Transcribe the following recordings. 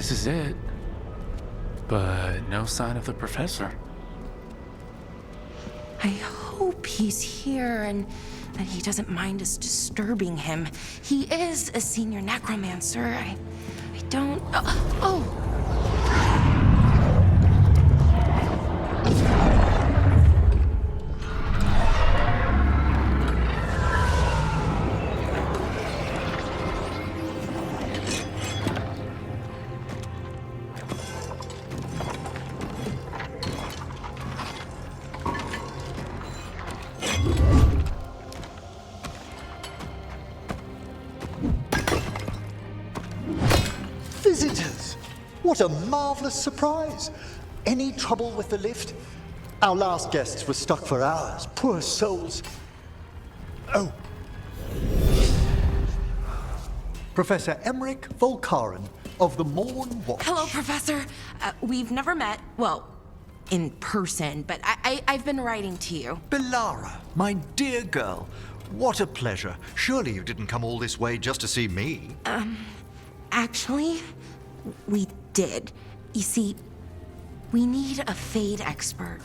this is it. But no sign of the professor. I hope he's here and that he doesn't mind us disturbing him. He is a senior necromancer. I don't... Oh! Visitors! What a marvelous surprise! Any trouble with the lift? Our last guests were stuck for hours. Poor souls. Oh. Professor Emmerich Volkaren of the Morn Watch. Hello, Professor. We've never met, well, in person, but I've been writing to you. Belara, my dear girl. What a pleasure. Surely you didn't come all this way just to see me. Actually, we did. You see, we need a Fade expert.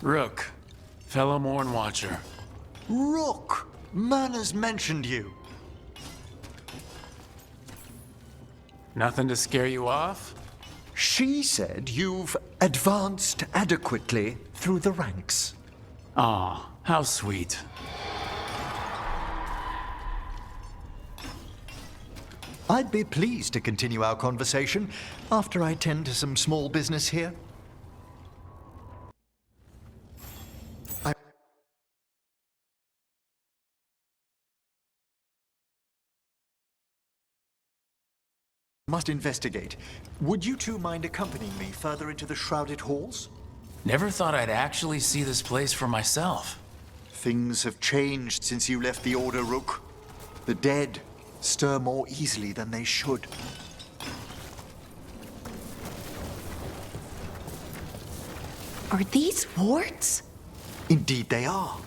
Rook, fellow Morn Watcher. Rook! Manners mentioned you. Nothing to scare you off? She said you've advanced adequately through the ranks. Aw, how sweet. I'd be pleased to continue our conversation after I tend to some small business here. I must investigate. Would you two mind accompanying me further into the shrouded halls? Never thought I'd actually see this place for myself. Things have changed since you left the Order, Rook. The dead stir more easily than they should. Are these warts? Indeed they are.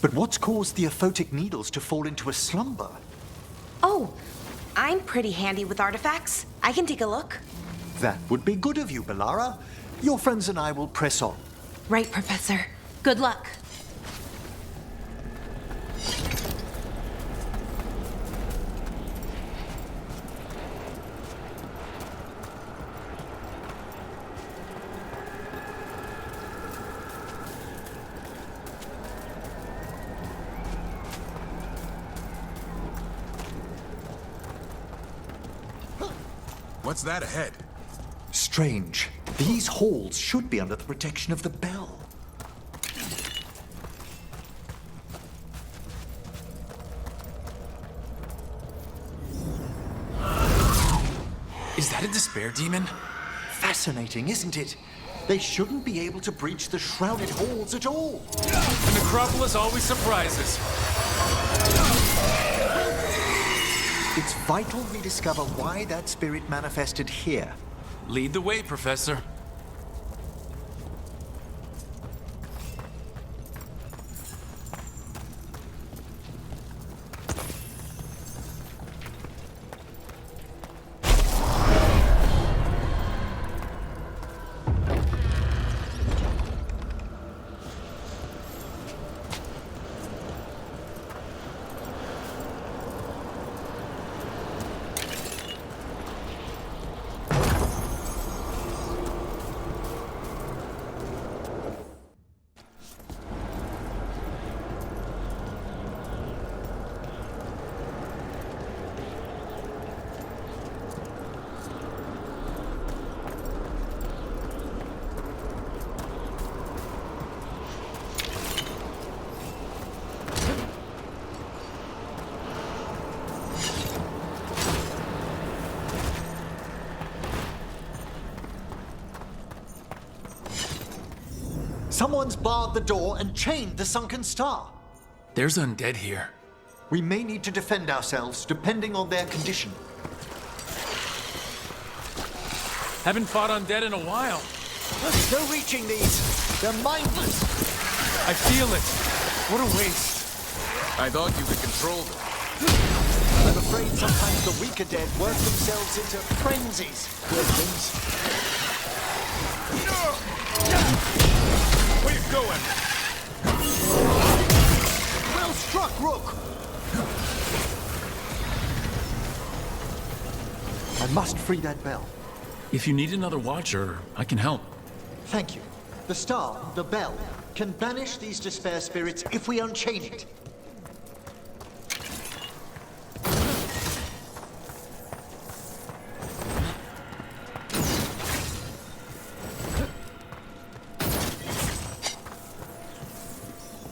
But what's caused the aphotic needles to fall into a slumber? Oh, I'm pretty handy with artifacts. I can take a look. That would be good of you, Belara. Your friends and I will press on. Right, Professor. Good luck. What's that ahead? Strange. These halls should be under the protection of the bell. Is that a despair demon? Fascinating, isn't it? They shouldn't be able to breach the shrouded halls at all. The necropolis always surprises. It's vital we discover why that spirit manifested here. Lead the way, Professor. Someone's barred the door and chained the sunken star. There's undead here. We may need to defend ourselves depending on their condition. Haven't fought undead in a while. There's no reaching these. They're mindless. I feel it. What a waste. I thought you could control them. I'm afraid sometimes the weaker dead work themselves into frenzies. Gremlins. Where you going? Well struck, Rook! I must free that bell. If you need another watcher, I can help. Thank you. The star, the bell, can banish these despair spirits if we unchain it.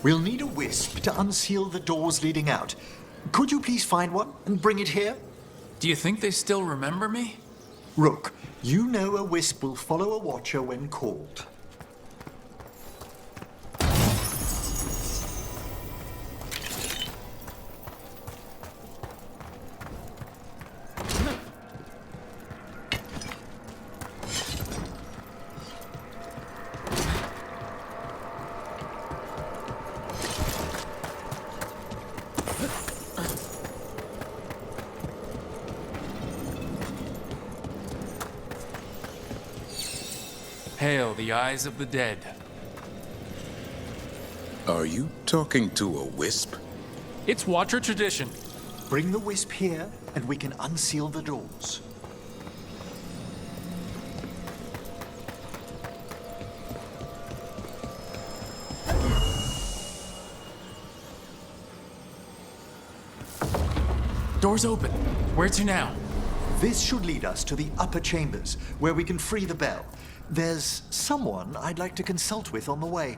We'll need a wisp to unseal the doors leading out. Could you please find one and bring it here? Do you think they still remember me? Rook, you know a wisp will follow a watcher when called. Hail the eyes of the dead. Are you talking to a wisp? It's watcher tradition. Bring the wisp here, and we can unseal the doors. Door's open. Where to now? This should lead us to the upper chambers, where we can free the bell. There's someone I'd like to consult with on the way.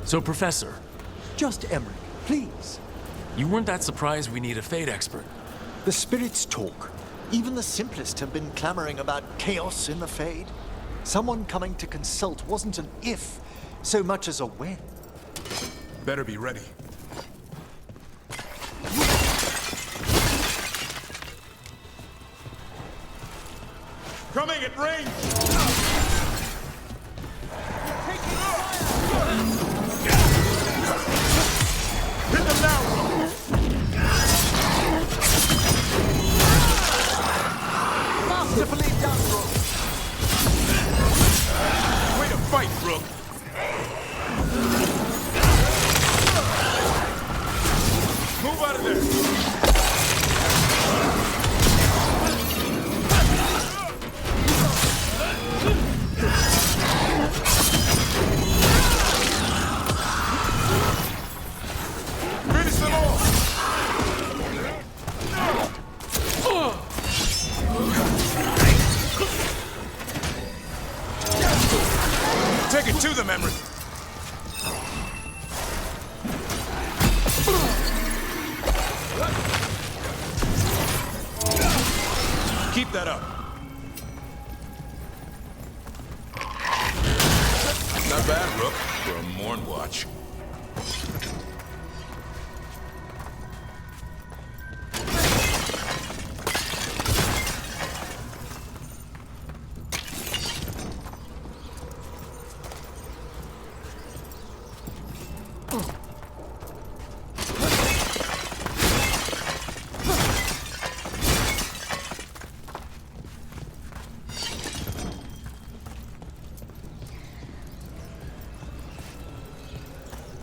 So, Professor, Just Emmerich, please. you weren't that surprised we need a fate expert. The spirits talk. Even the simplest have been clamoring about chaos in the Fade. Someone coming to consult wasn't an if, so much as a when. Better be ready. Coming at range! Hit them now, Rook! Masterfully done, Rook. Way to fight, Rook! Move out of there! Finish them all! Take it to them, Emmerich! Keep that up. Not bad, Rook, for a morn watch.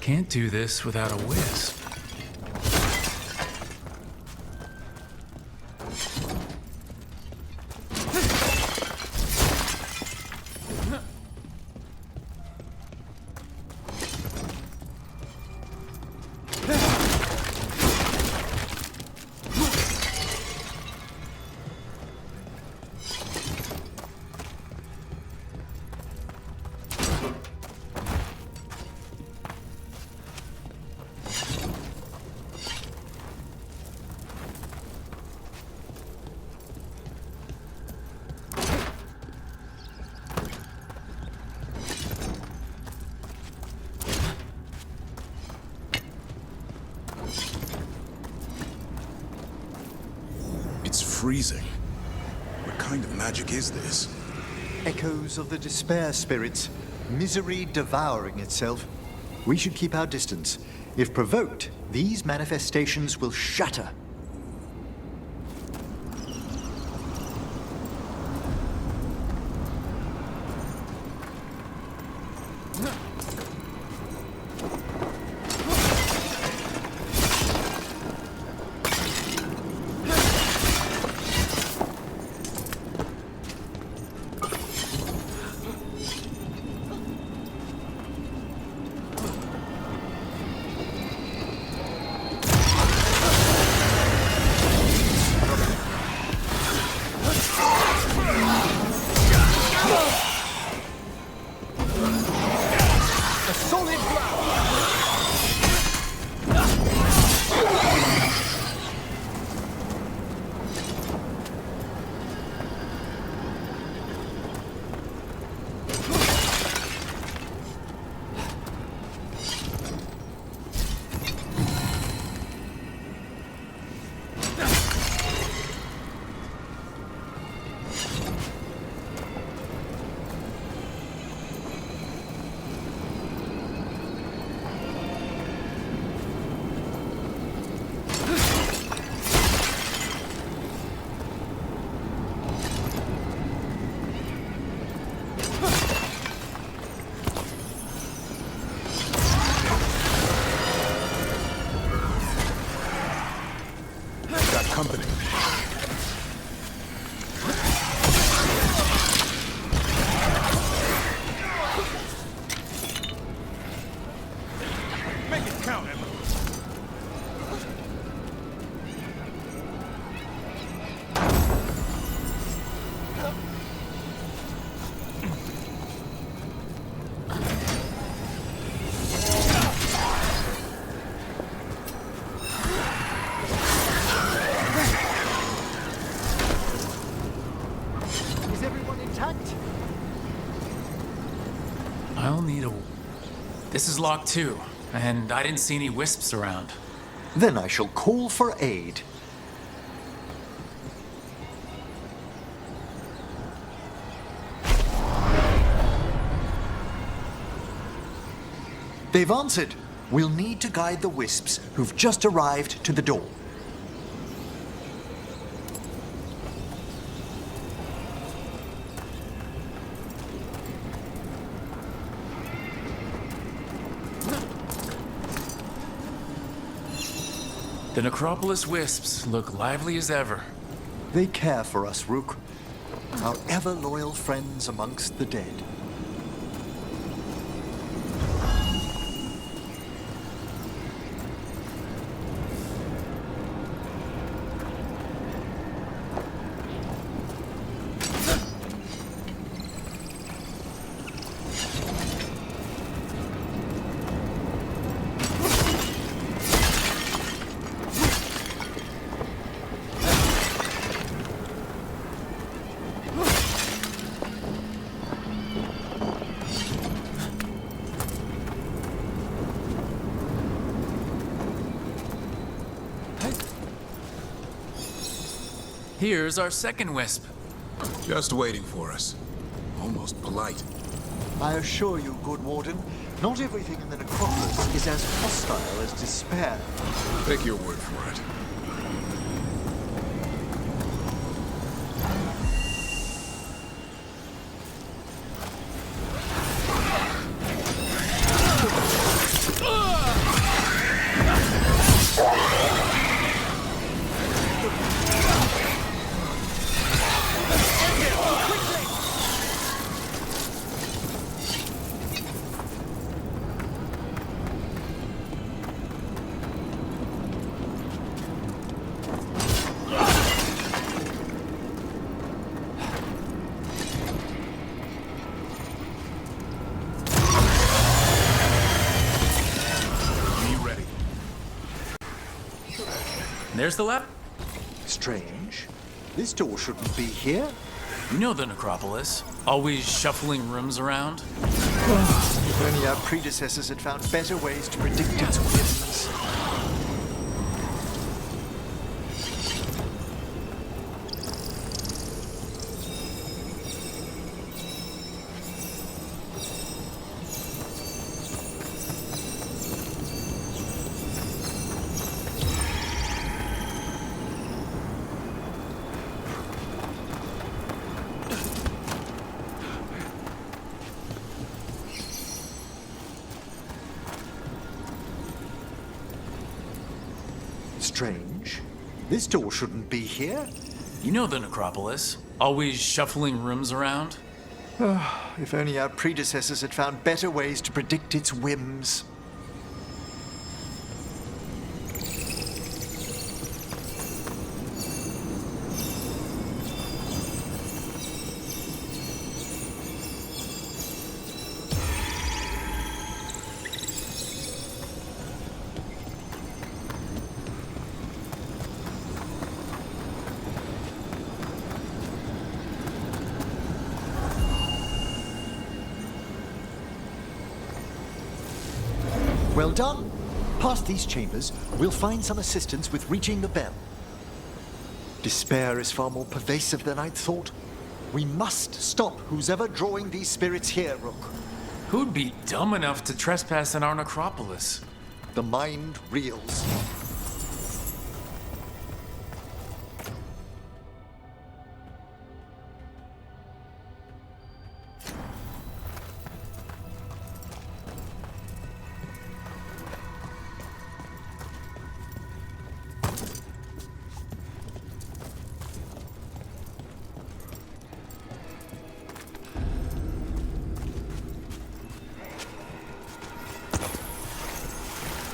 Can't do this without a wisp. freezing. What kind of magic is this? Echoes of the despair spirits, misery devouring itself. We should keep our distance. If provoked, these manifestations will shatter. Company. Make it count, Emma. I'll need a... This is locked too, and I didn't see any wisps around. Then I shall call for aid. They've answered. We'll need to guide the wisps who've just arrived to the door. The Necropolis wisps look lively as ever. They care for us, Rook. Our ever-loyal friends amongst the dead. Here's our second wisp. Just waiting for us. Almost polite. I assure you, good Warden, not everything in the Necropolis is as hostile as despair. Take your word for it. There's the lab. Strange. This door shouldn't be here. You know the Necropolis. Always shuffling rooms around. If only our predecessors had found better ways to predict its whims. strange. This door shouldn't be here. You know the necropolis. Always shuffling rooms around. If only our predecessors had found better ways to predict its whims. Well done. Past these chambers, we'll find some assistance with reaching the bell. Despair is far more pervasive than I'd thought. We must stop who's ever drawing these spirits here, Rook. Who'd be dumb enough to trespass in our necropolis? The mind reels.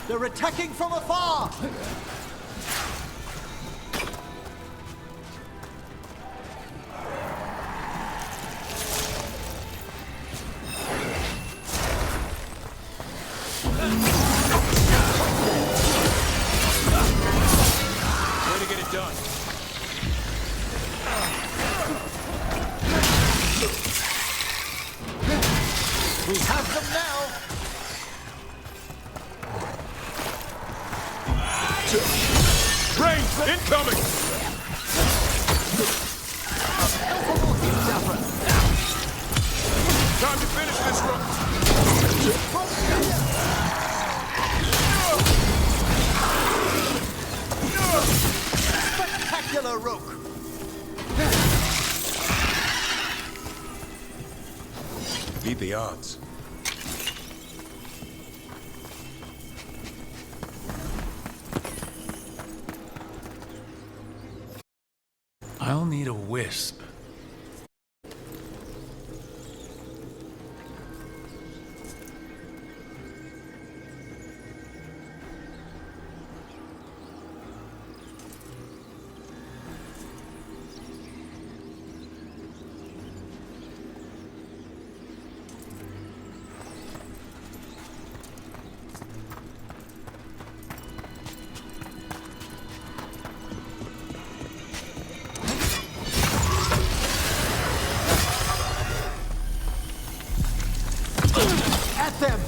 They're attacking from afar! Way to get it done. We have them now! Range incoming! Time to finish this Spectacular, Rook! Beat the odds. I'll need a wisp. At them!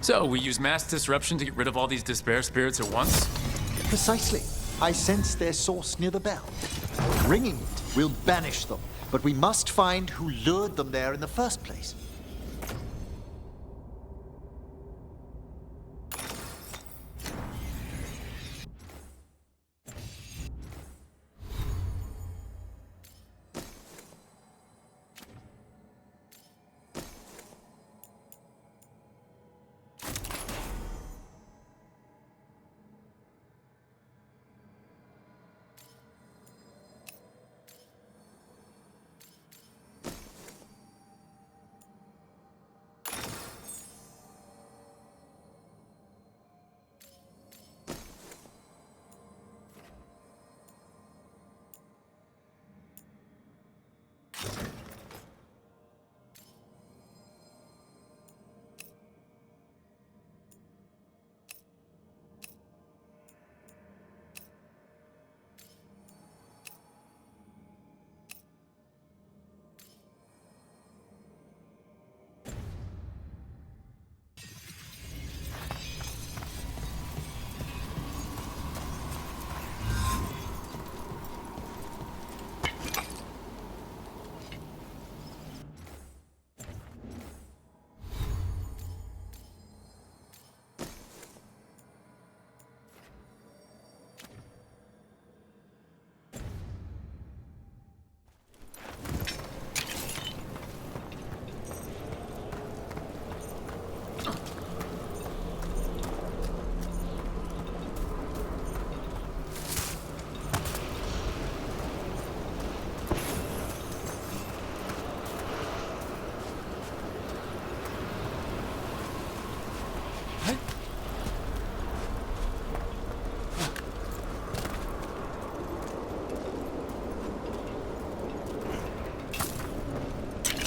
So, we use mass disruption to get rid of all these despair spirits at once? Precisely. I sense their source near the bell. Ringing it will banish them, but we must find who lured them there in the first place.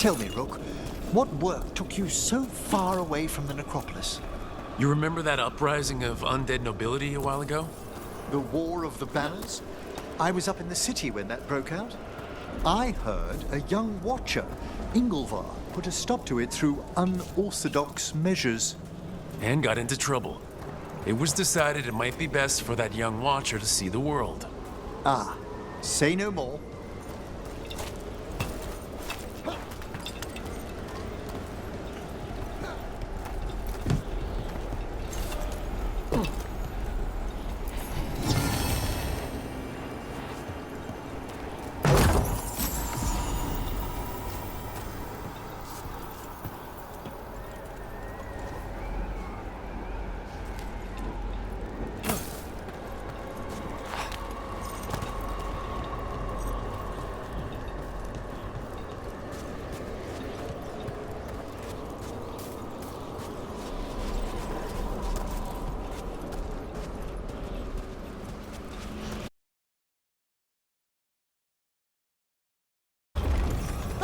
Tell me, Rook, what work took you so far away from the necropolis? You remember that uprising of undead nobility a while ago? The War of the Banners? I was up in the city when that broke out. I heard a young watcher, Ingolvar, put a stop to it through unorthodox measures. And got into trouble. It was decided it might be best for that young watcher to see the world. Ah, say no more.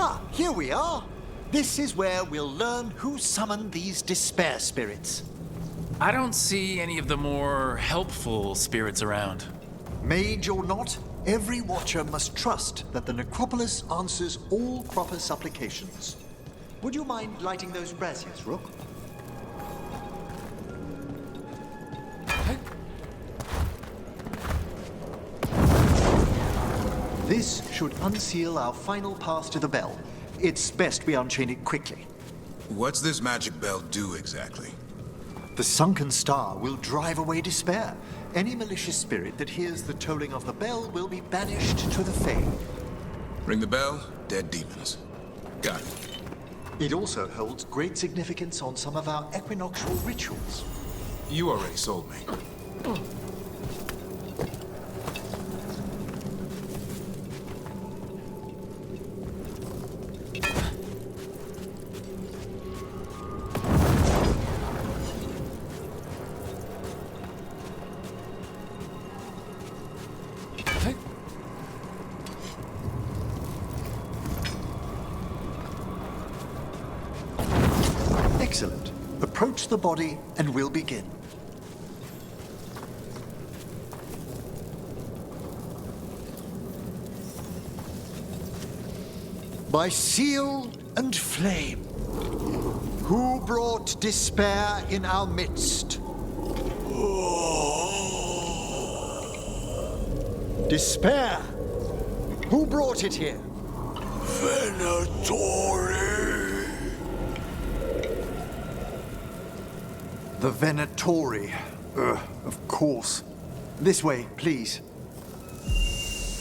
Ah, here we are. This is where we'll learn who summoned these despair spirits. I don't see any of the more helpful spirits around. Mage or not, every watcher must trust that the necropolis answers all proper supplications. Would you mind lighting those braziers, Rook? This should unseal our final path to the bell. It's best we unchain it quickly. What's this magic bell do exactly? The sunken star will drive away despair. Any malicious spirit that hears the tolling of the bell will be banished to the Fae. Ring the bell, dead demons. Got it. It also holds great significance on some of our equinoctial rituals. You already sold me. Excellent. Approach the body and we'll begin. By seal and flame, who brought despair in our midst? Despair! Who brought it here? Venatori. The Venatori. Of course. This way, please.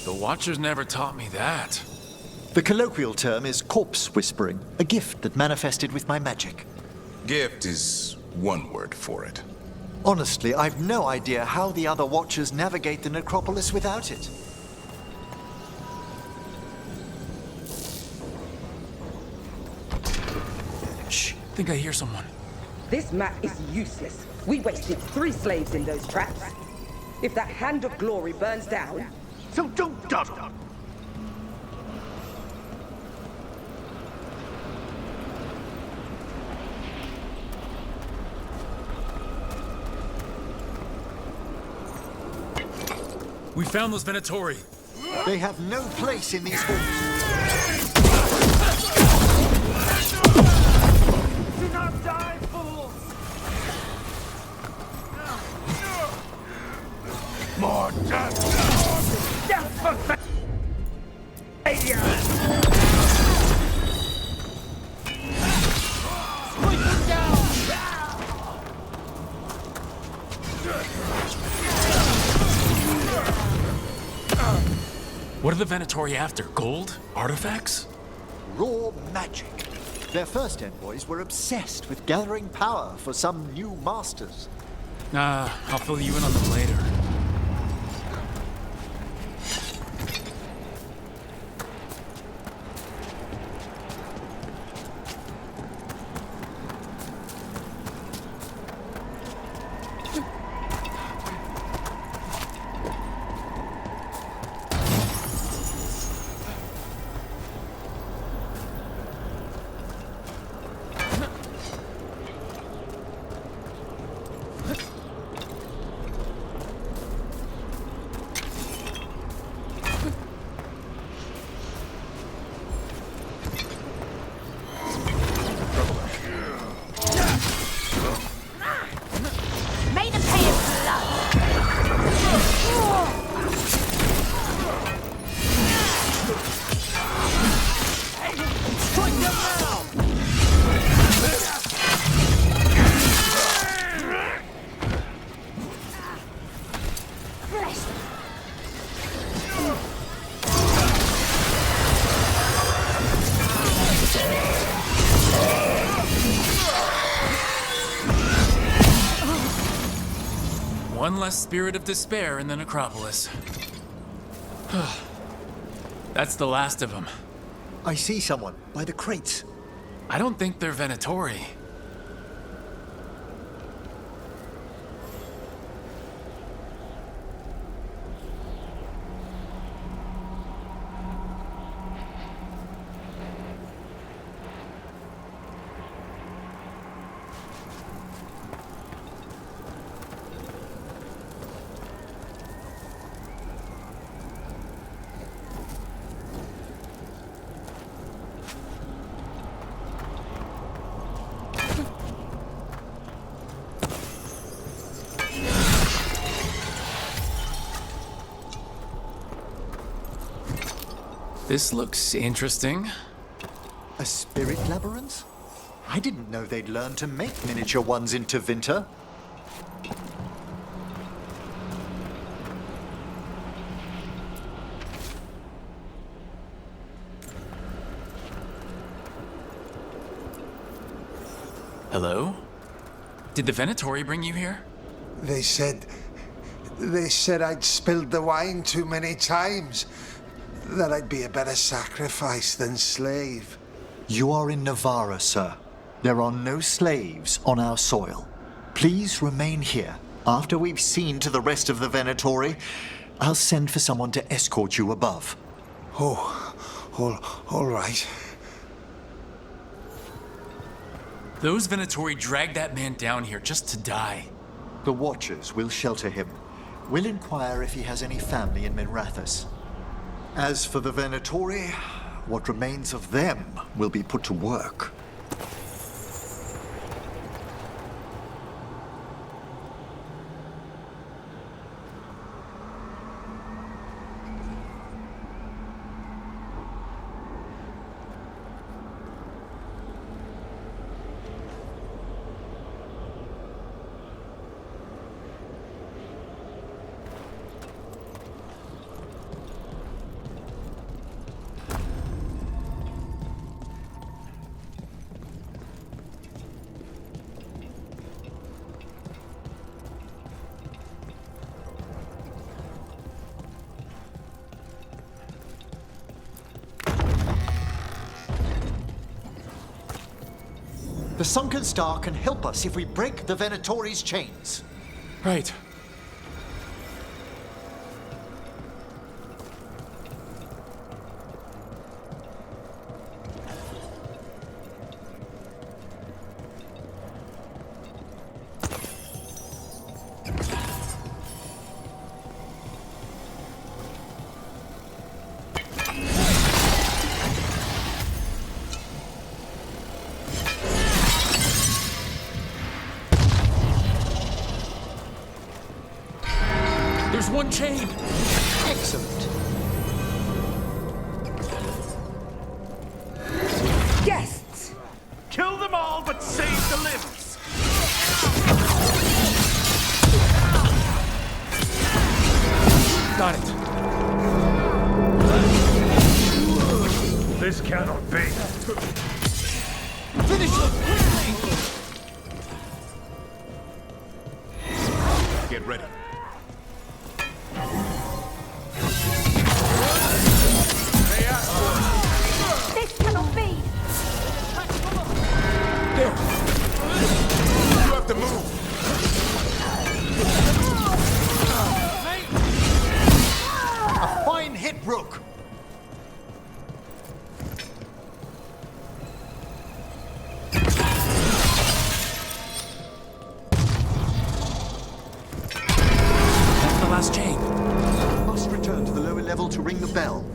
The Watchers never taught me that. The colloquial term is corpse whispering, a gift that manifested with my magic. Gift is one word for it. Honestly, I've no idea how the other Watchers navigate the necropolis without it. Shh, I think I hear someone. This map is useless. We wasted 3 slaves in those traps. If that Hand of Glory burns down... So don't dawdle. We found those Venatori. They have no place in these halls. Do not die, fools! More death! Death for failure! Squeeze them down! What are the Venatori after? Gold? Artifacts? Raw magic. Their first envoys were obsessed with gathering power for some new masters. I'll fill you in on them later. One less spirit of despair in the necropolis. That's the last of them. I see someone by the crates. I don't think they're Venatori. This looks interesting. A spirit labyrinth? I didn't know they'd learned to make miniature ones in Tevinter. Hello? Did the Venatori bring you here? They said I'd spilled the wine too many times. That I'd be a better sacrifice than slave. You are in Navarra, sir. There are no slaves on our soil. Please remain here. After we've seen to the rest of the Venatori, I'll send for someone to escort you above. Oh, all right. Those Venatori dragged that man down here just to die. The Watchers will shelter him. We'll inquire if he has any family in Minrathous. As for the Venatori, what remains of them will be put to work. The Sunken Star can help us if we break the Venatori's chains. Right. There's one chain! Excellent. Guests! Kill them all, but save the limbs! Got it. This cannot be. Finish them quickly! Get ready. This cannot be! There! You have to move. A fine hit, Rook. That's the last chain. Must return to the lower level to ring the bell.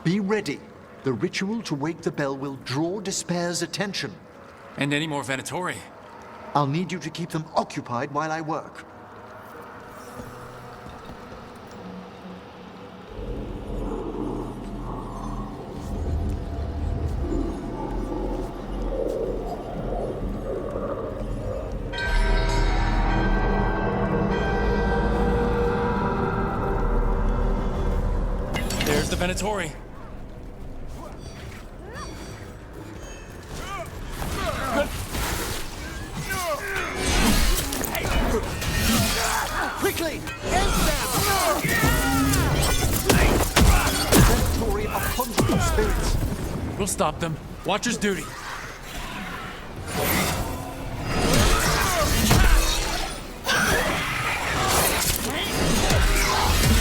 Be ready. The ritual to wake the bell will draw Despair's attention. And any more Venatori. I'll need you to keep them occupied while I work. the Venatori. Quickly! End them! Venatori are conjuring spirits. We'll stop them. Watcher's duty.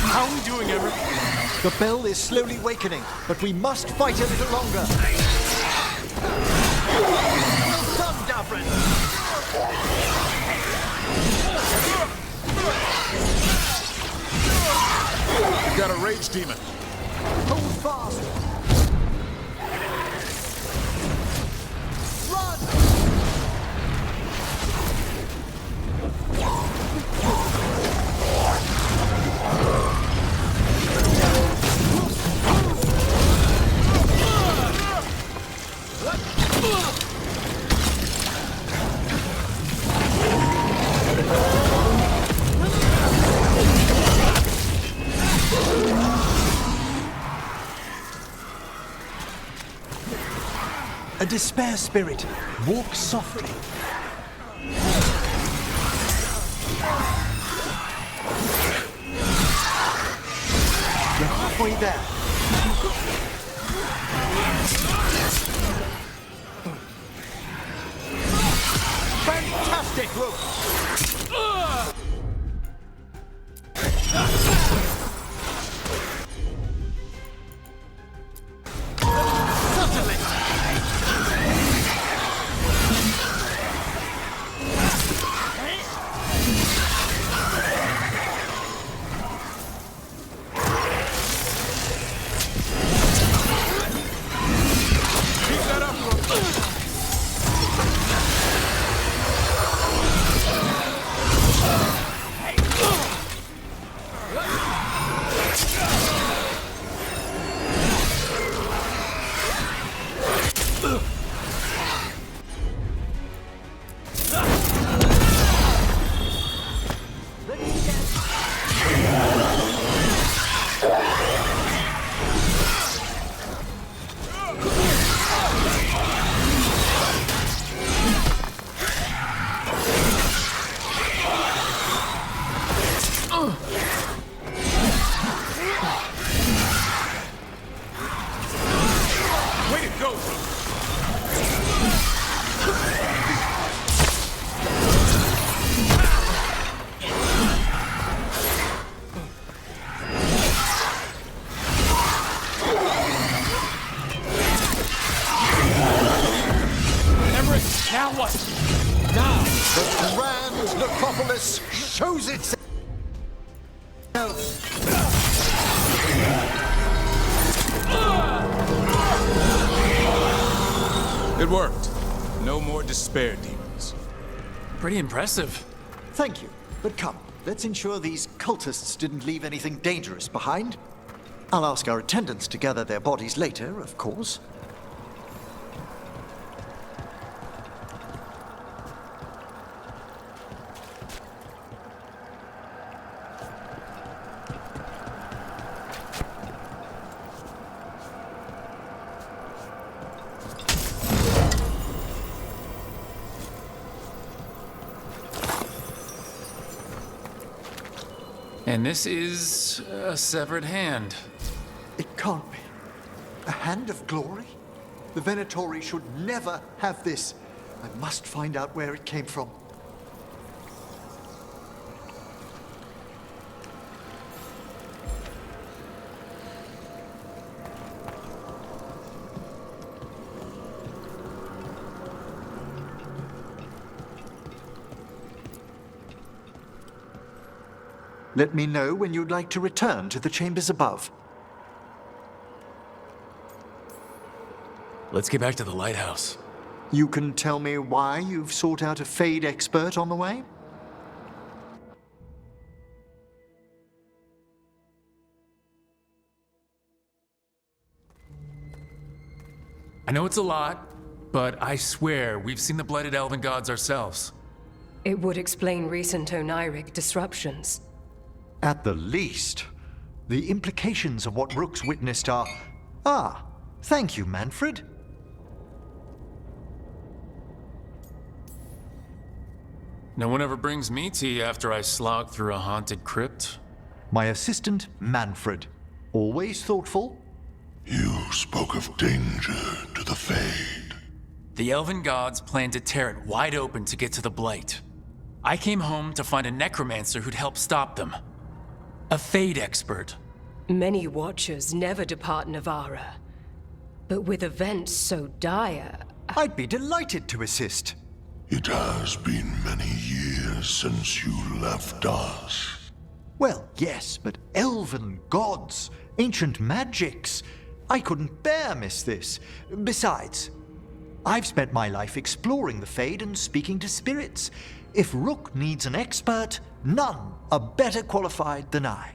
How are we doing, Everett? The bell is slowly wakening, but we must fight a little longer. Well done, Davrin! We've got a rage demon. Hold fast! Run! A despair spirit. Walk softly. You're halfway there. Fantastic, Rook! Now what? Now, the grand necropolis shows itself. It worked. No more despair demons. Pretty impressive. Thank you, but come, let's ensure these cultists didn't leave anything dangerous behind. I'll ask our attendants to gather their bodies later, of course. And this is a severed hand. It can't be. A hand of glory? The Venatori should never have this. I must find out where it came from. Let me know when you'd like to return to the chambers above. Let's get back to the lighthouse. You can tell me why you've sought out a Fade expert on the way? I know it's a lot, but I swear we've seen the Blighted Elven Gods ourselves. It would explain recent Oniric disruptions. At the least. The implications of what Rook's witnessed are... Ah, thank you, Manfred. No one ever brings me tea after I slog through a haunted crypt. My assistant, Manfred. Always thoughtful. You spoke of danger to the Fade. The elven gods planned to tear it wide open to get to the Blight. I came home to find a necromancer who'd help stop them. A Fade expert. Many Watchers never depart Navara. But with events so dire... I'd be delighted to assist. It has been many years since you left us. Well, yes, but elven gods, ancient magics. I couldn't bear miss this. Besides, I've spent my life exploring the Fade and speaking to spirits. If Rook needs an expert, none are better qualified than I.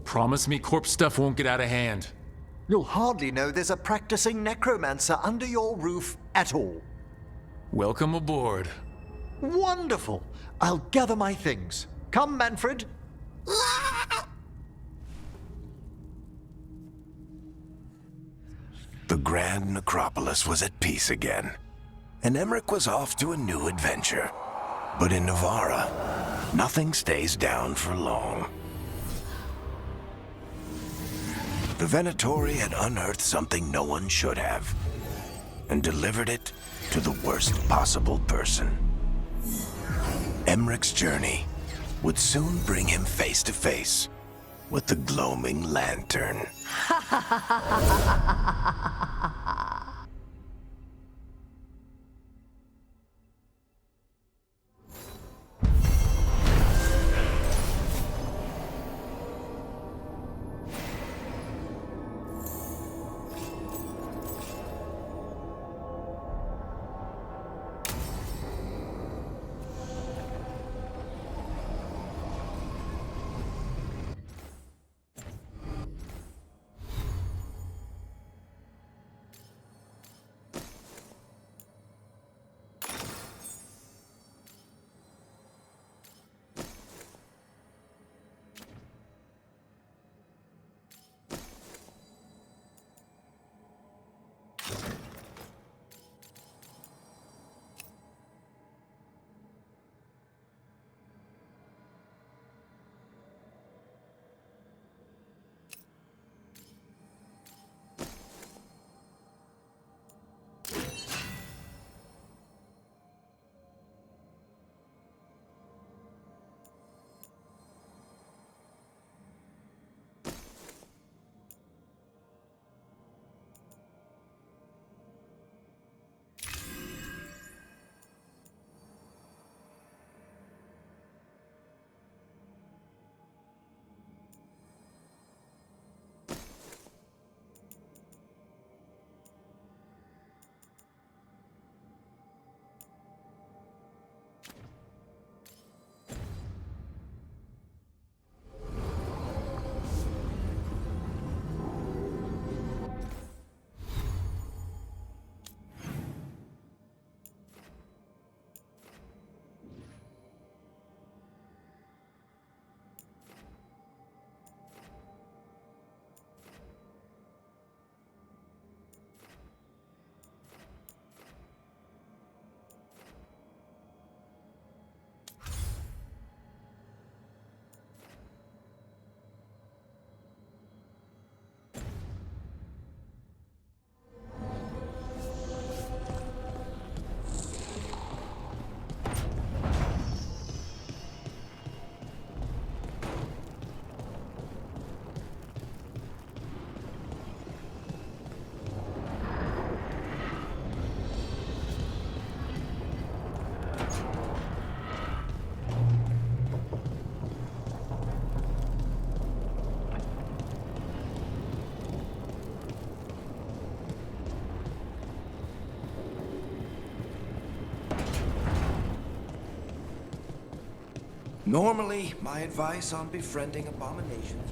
Promise me corpse stuff won't get out of hand. You'll hardly know there's a practicing necromancer under your roof at all. Welcome aboard. Wonderful. I'll gather my things. Come, Manfred. The Grand Necropolis was at peace again, and Emmerich was off to a new adventure. But in Navara, nothing stays down for long. The Venatori had unearthed something no one should have, and delivered it to the worst possible person. Emmerich's journey would soon bring him face to face with the gloaming lantern. Normally, my advice on befriending abominations...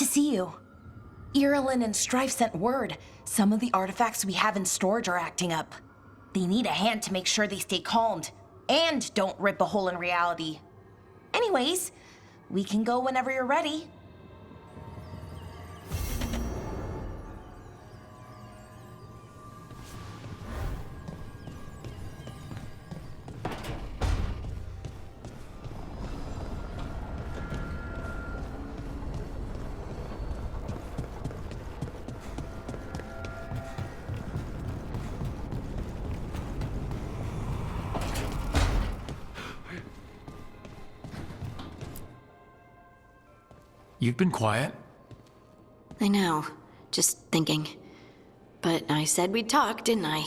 to see you. Irilyn and Strife sent word. Some of the artifacts we have in storage are acting up. They need a hand to make sure they stay calmed and don't rip a hole in reality. Anyways, we can go whenever you're ready. You've been quiet. I know. Just thinking. But I said we'd talk, didn't I?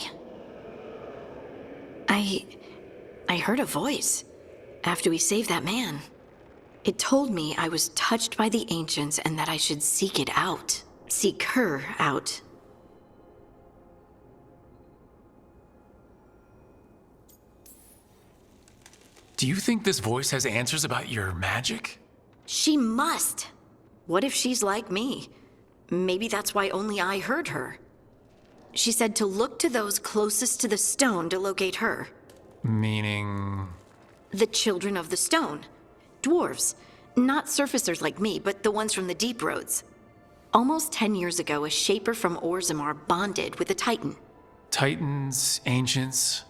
I heard a voice after we saved that man. It told me I was touched by the ancients and that I should seek it out. Seek her out. Do you think this voice has answers about your magic? She must. What if she's like me? Maybe that's why only I heard her. She said to look to those closest to the stone to locate her. Meaning? The children of the stone. Dwarves. Not surfacers like me, but the ones from the deep roads. Almost 10 years ago, a shaper from Orzammar bonded with a titan. Titans, ancients.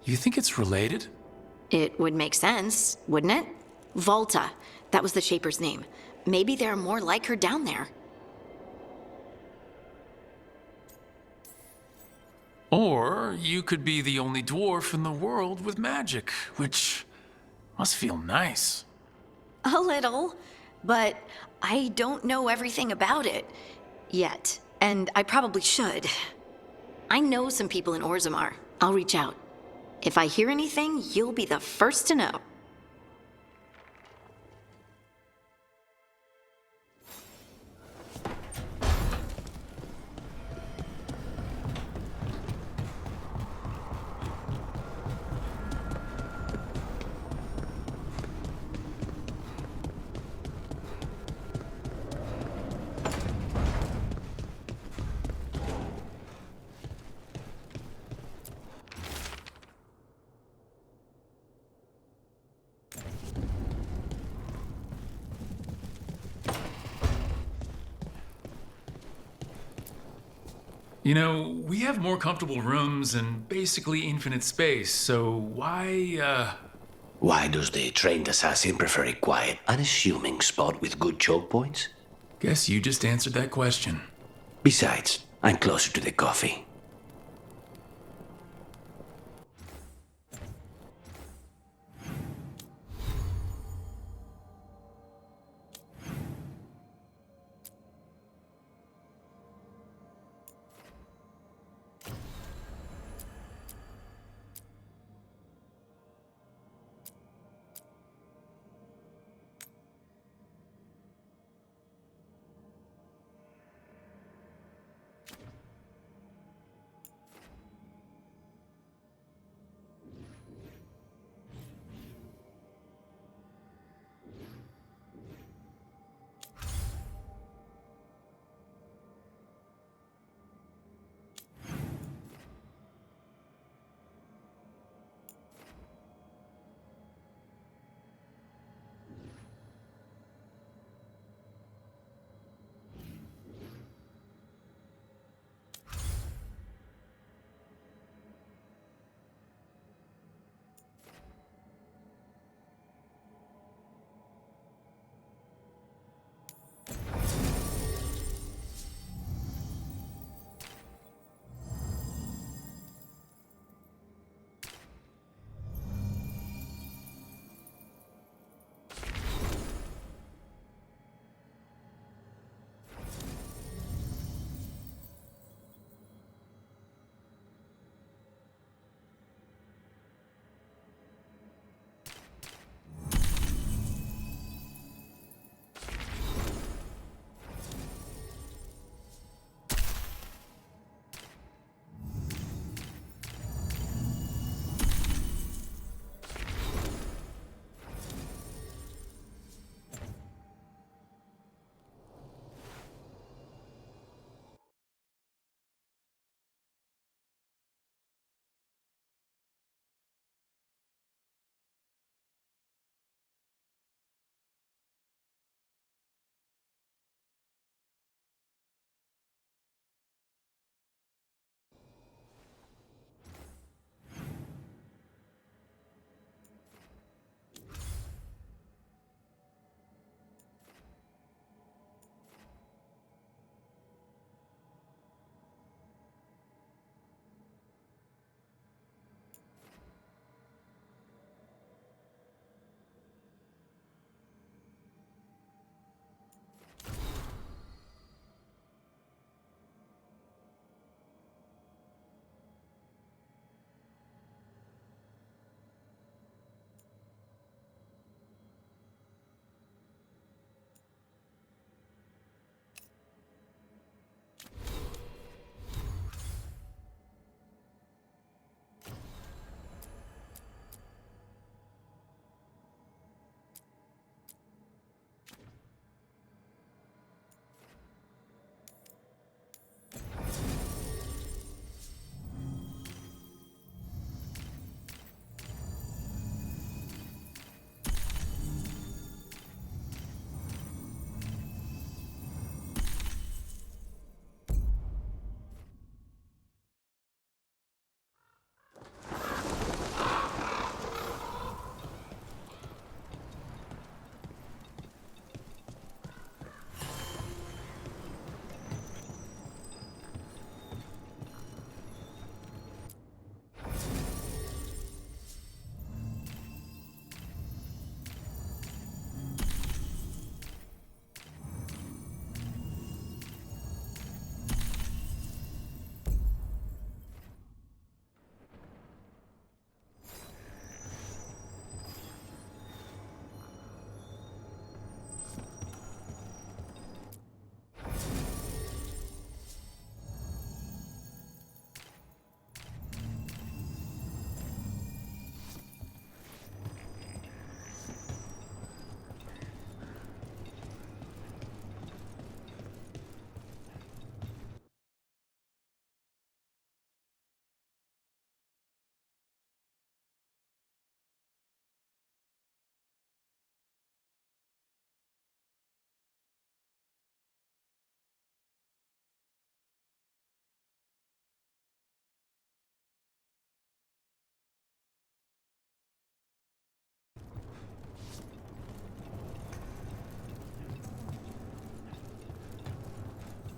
You think it's related? It would make sense, wouldn't it? Volta. That was the shaper's name. Maybe there are more like her down there. Or you could be the only dwarf in the world with magic, which must feel nice. A little, but I don't know everything about it yet, and I probably should. I know some people in Orzammar. I'll reach out. If I hear anything, you'll be the first to know. You know, we have more comfortable rooms and basically infinite space, so why, Why does the trained assassin prefer a quiet, unassuming spot with good choke points? Guess you just answered that question. Besides, I'm closer to the coffee.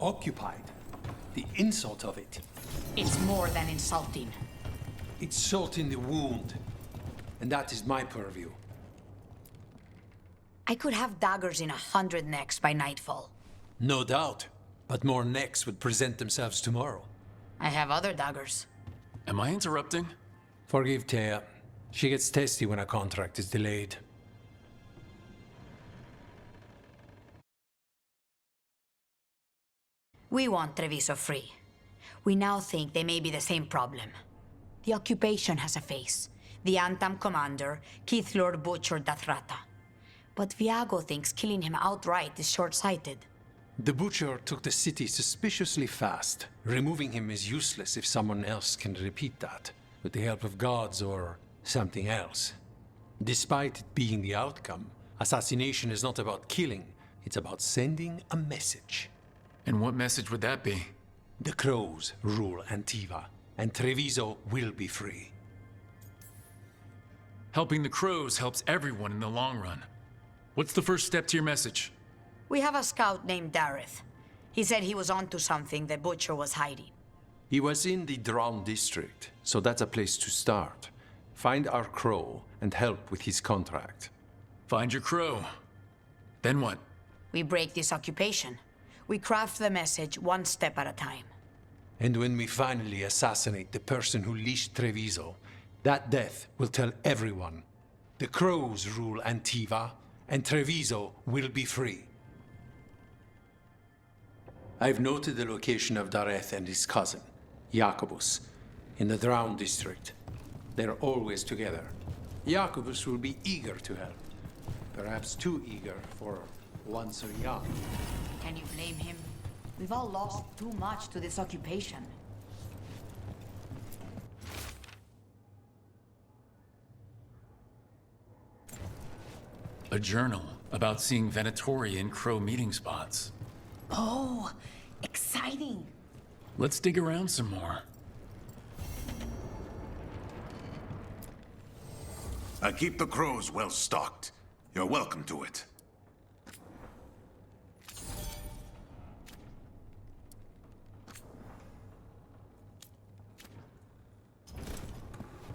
occupied. The insult of it. It's more than insulting. It's salt in the wound. And that is my purview. I could have daggers in 100 necks by nightfall. No doubt. But more necks would present themselves tomorrow. I have other daggers. Am I interrupting? Forgive Thea. She gets testy when a contract is delayed. We want Treviso free. We now think they may be the same problem. The occupation has a face. The Antam commander, Keith Lord Butcher Dathrata. But Viago thinks killing him outright is short-sighted. The Butcher took the city suspiciously fast. Removing him is useless if someone else can repeat that, with the help of gods or something else. Despite it being the outcome, assassination is not about killing, it's about sending a message. And what message would that be? The Crows rule Antiva, and Treviso will be free. Helping the Crows helps everyone in the long run. What's the first step to your message? We have a scout named Dareth. He said he was onto something the Butcher was hiding. He was in the Drown district, so that's a place to start. Find our Crow and help with his contract. Find your Crow. Then what? We break this occupation. We craft the message one step at a time. And when we finally assassinate the person who leashed Treviso, that death will tell everyone. The Crows rule Antiva, and Treviso will be free. I've noted the location of Dareth and his cousin, Jacobus, in the Drown district. They're always together. Jacobus will be eager to help. Perhaps too eager for one so young. Can you blame him? We've all lost too much to this occupation. A journal about seeing Venatorian Crow meeting spots. Oh, exciting. Let's dig around some more. I keep the Crows well stocked. You're welcome to it.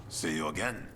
See you again.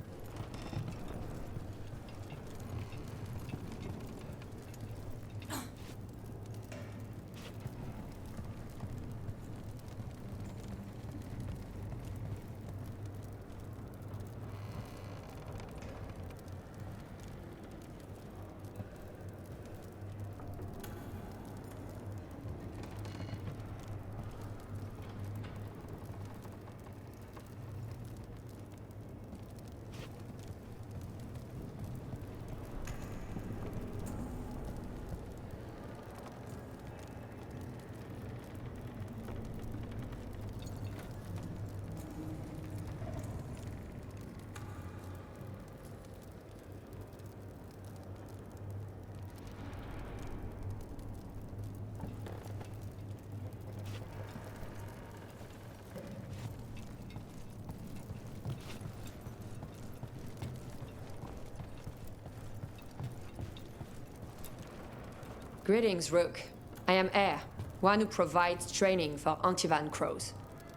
Greetings, Rook. I am Air, one who provides training for Antivan Crows.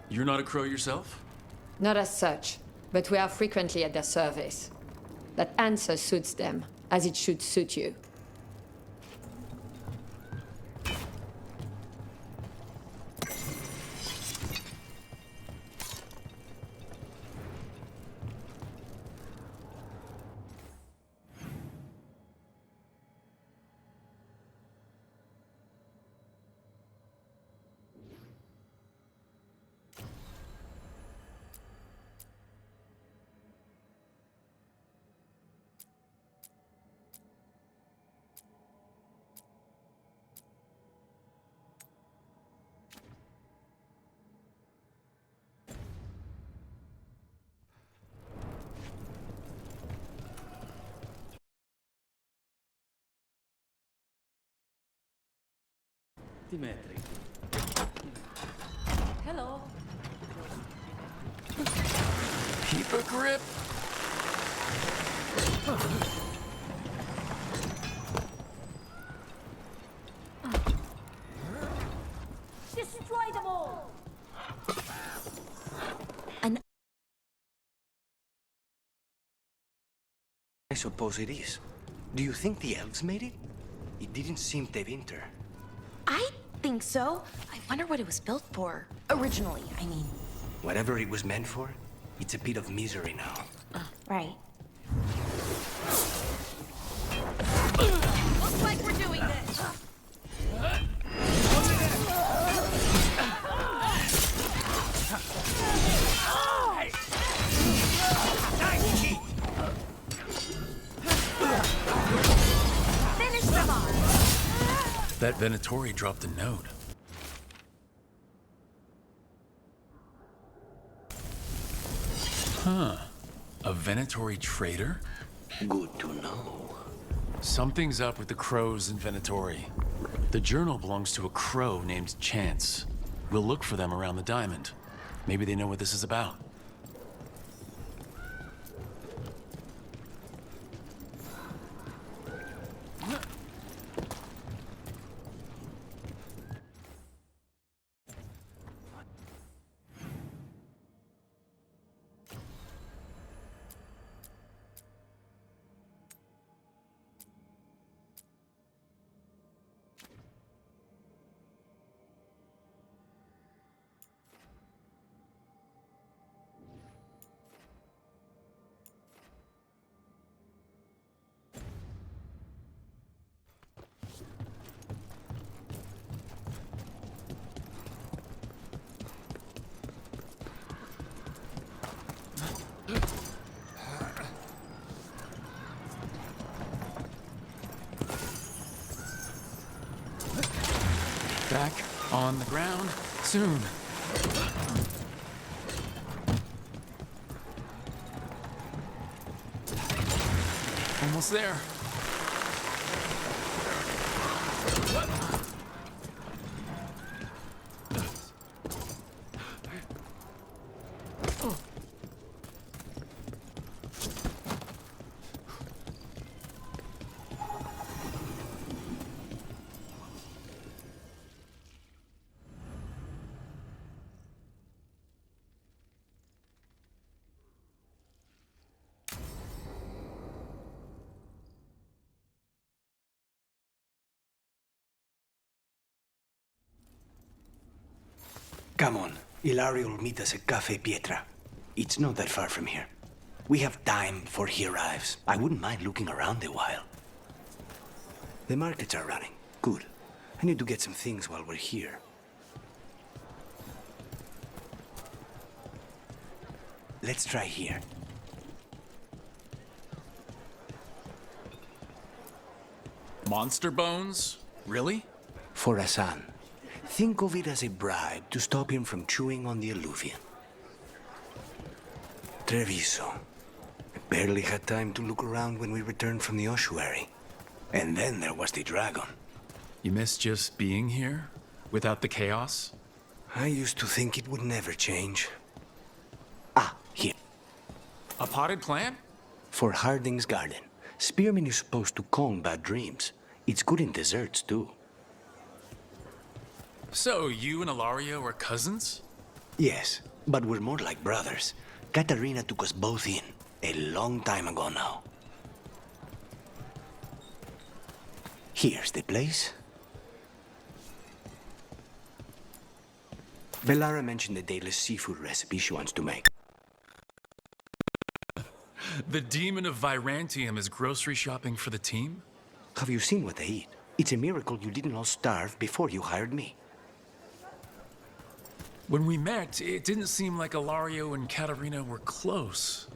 You're not a Crow yourself? Not as such, but we are frequently at their service. That answer suits them, as it should suit you. Hello. Keep a grip. I suppose it is. Do you think the elves made it? It didn't seem Tevinter. I think so. I wonder what it was built for. Originally, I mean. Whatever it was meant for, it's a pit of misery now. Right. Looks like we're doing this. Finish them off. That Venatori dropped a note. Huh. A Venatori traitor? Good to know. Something's up with the crows in Venatori. The journal belongs to a crow named Chance. We'll look for them around the diamond. Maybe they know what this is about. Back on the ground soon. Almost there. Come on. Ilario will meet us at Cafe Pietra. It's not that far from here. We have time before he arrives. I wouldn't mind looking around a while. The markets are running. Good. I need to get some things while we're here. Let's try here. Monster bones? Really? For Hassan. Think of it as a bribe to stop him from chewing on the alluvian. Treviso. I barely had time to look around when we returned from the ossuary. And then there was the dragon. You miss just being here? Without the chaos? I used to think it would never change. Here. A potted plant? For Harding's garden. Spearmint is supposed to calm bad dreams. It's good in desserts, too. So, you and Ilario are cousins? Yes, but we're more like brothers. Katarina took us both in, a long time ago now. Here's the place. Bellara mentioned the dayless seafood recipe she wants to make. The demon of Virantium is grocery shopping for the team? Have you seen what they eat? It's a miracle you didn't all starve before you hired me. When we met, it didn't seem like Ilario and Katarina were close.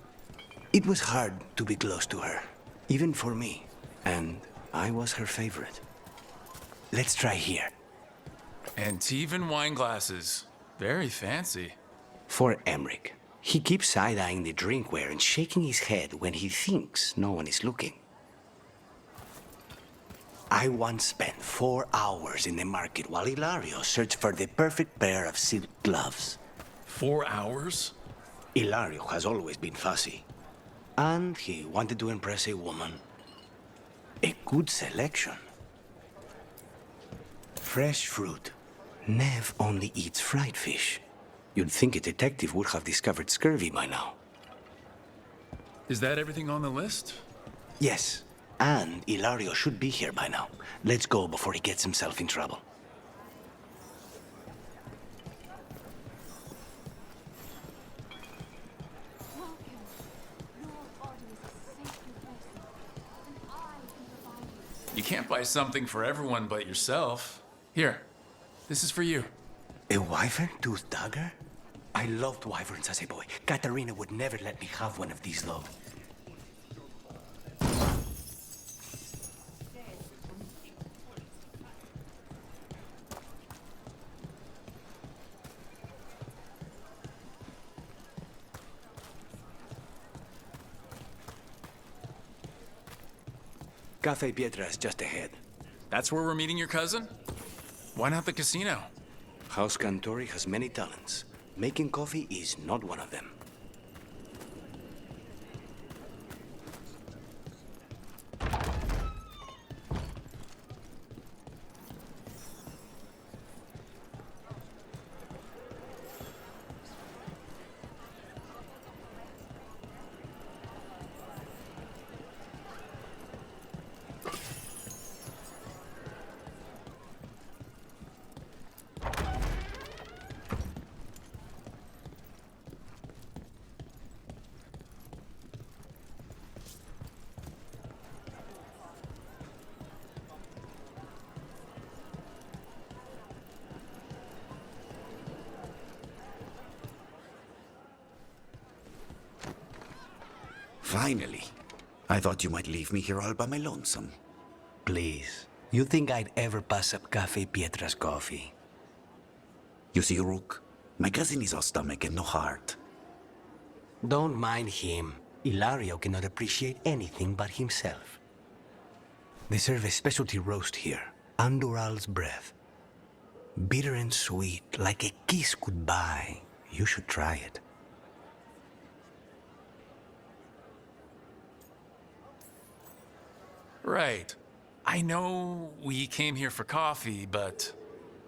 It was hard to be close to her, even for me. And I was her favorite. Let's try here. Antivan wine glasses. Very fancy. For Emmerich. He keeps side-eyeing the drinkware and shaking his head when he thinks no one is looking. I once spent 4 hours in the market while Ilario searched for the perfect pair of silk gloves. 4 hours? Ilario has always been fussy. And he wanted to impress a woman. A good selection. Fresh fruit. Nev only eats fried fish. You'd think a detective would have discovered scurvy by now. Is that everything on the list? Yes, and Ilario should be here by now. Let's go before he gets himself in trouble. You can't buy something for everyone but yourself. Here, this is for you. A wyvern-toothed dagger? I loved wyverns as a boy. Katarina would never let me have one of these, though. Cafe Pietra is just ahead. That's where we're meeting your cousin? Why not the casino? House Cantori has many talents. Making coffee is not one of them. Finally. I thought you might leave me here all by my lonesome. Please. You think I'd ever pass up Cafe Pietra's coffee? You see, Rook, my cousin is all stomach and no heart. Don't mind him. Ilario cannot appreciate anything but himself. They serve a specialty roast here, Andoral's breath. Bitter and sweet, like a kiss goodbye. You should try it. Right. I know we came here for coffee, but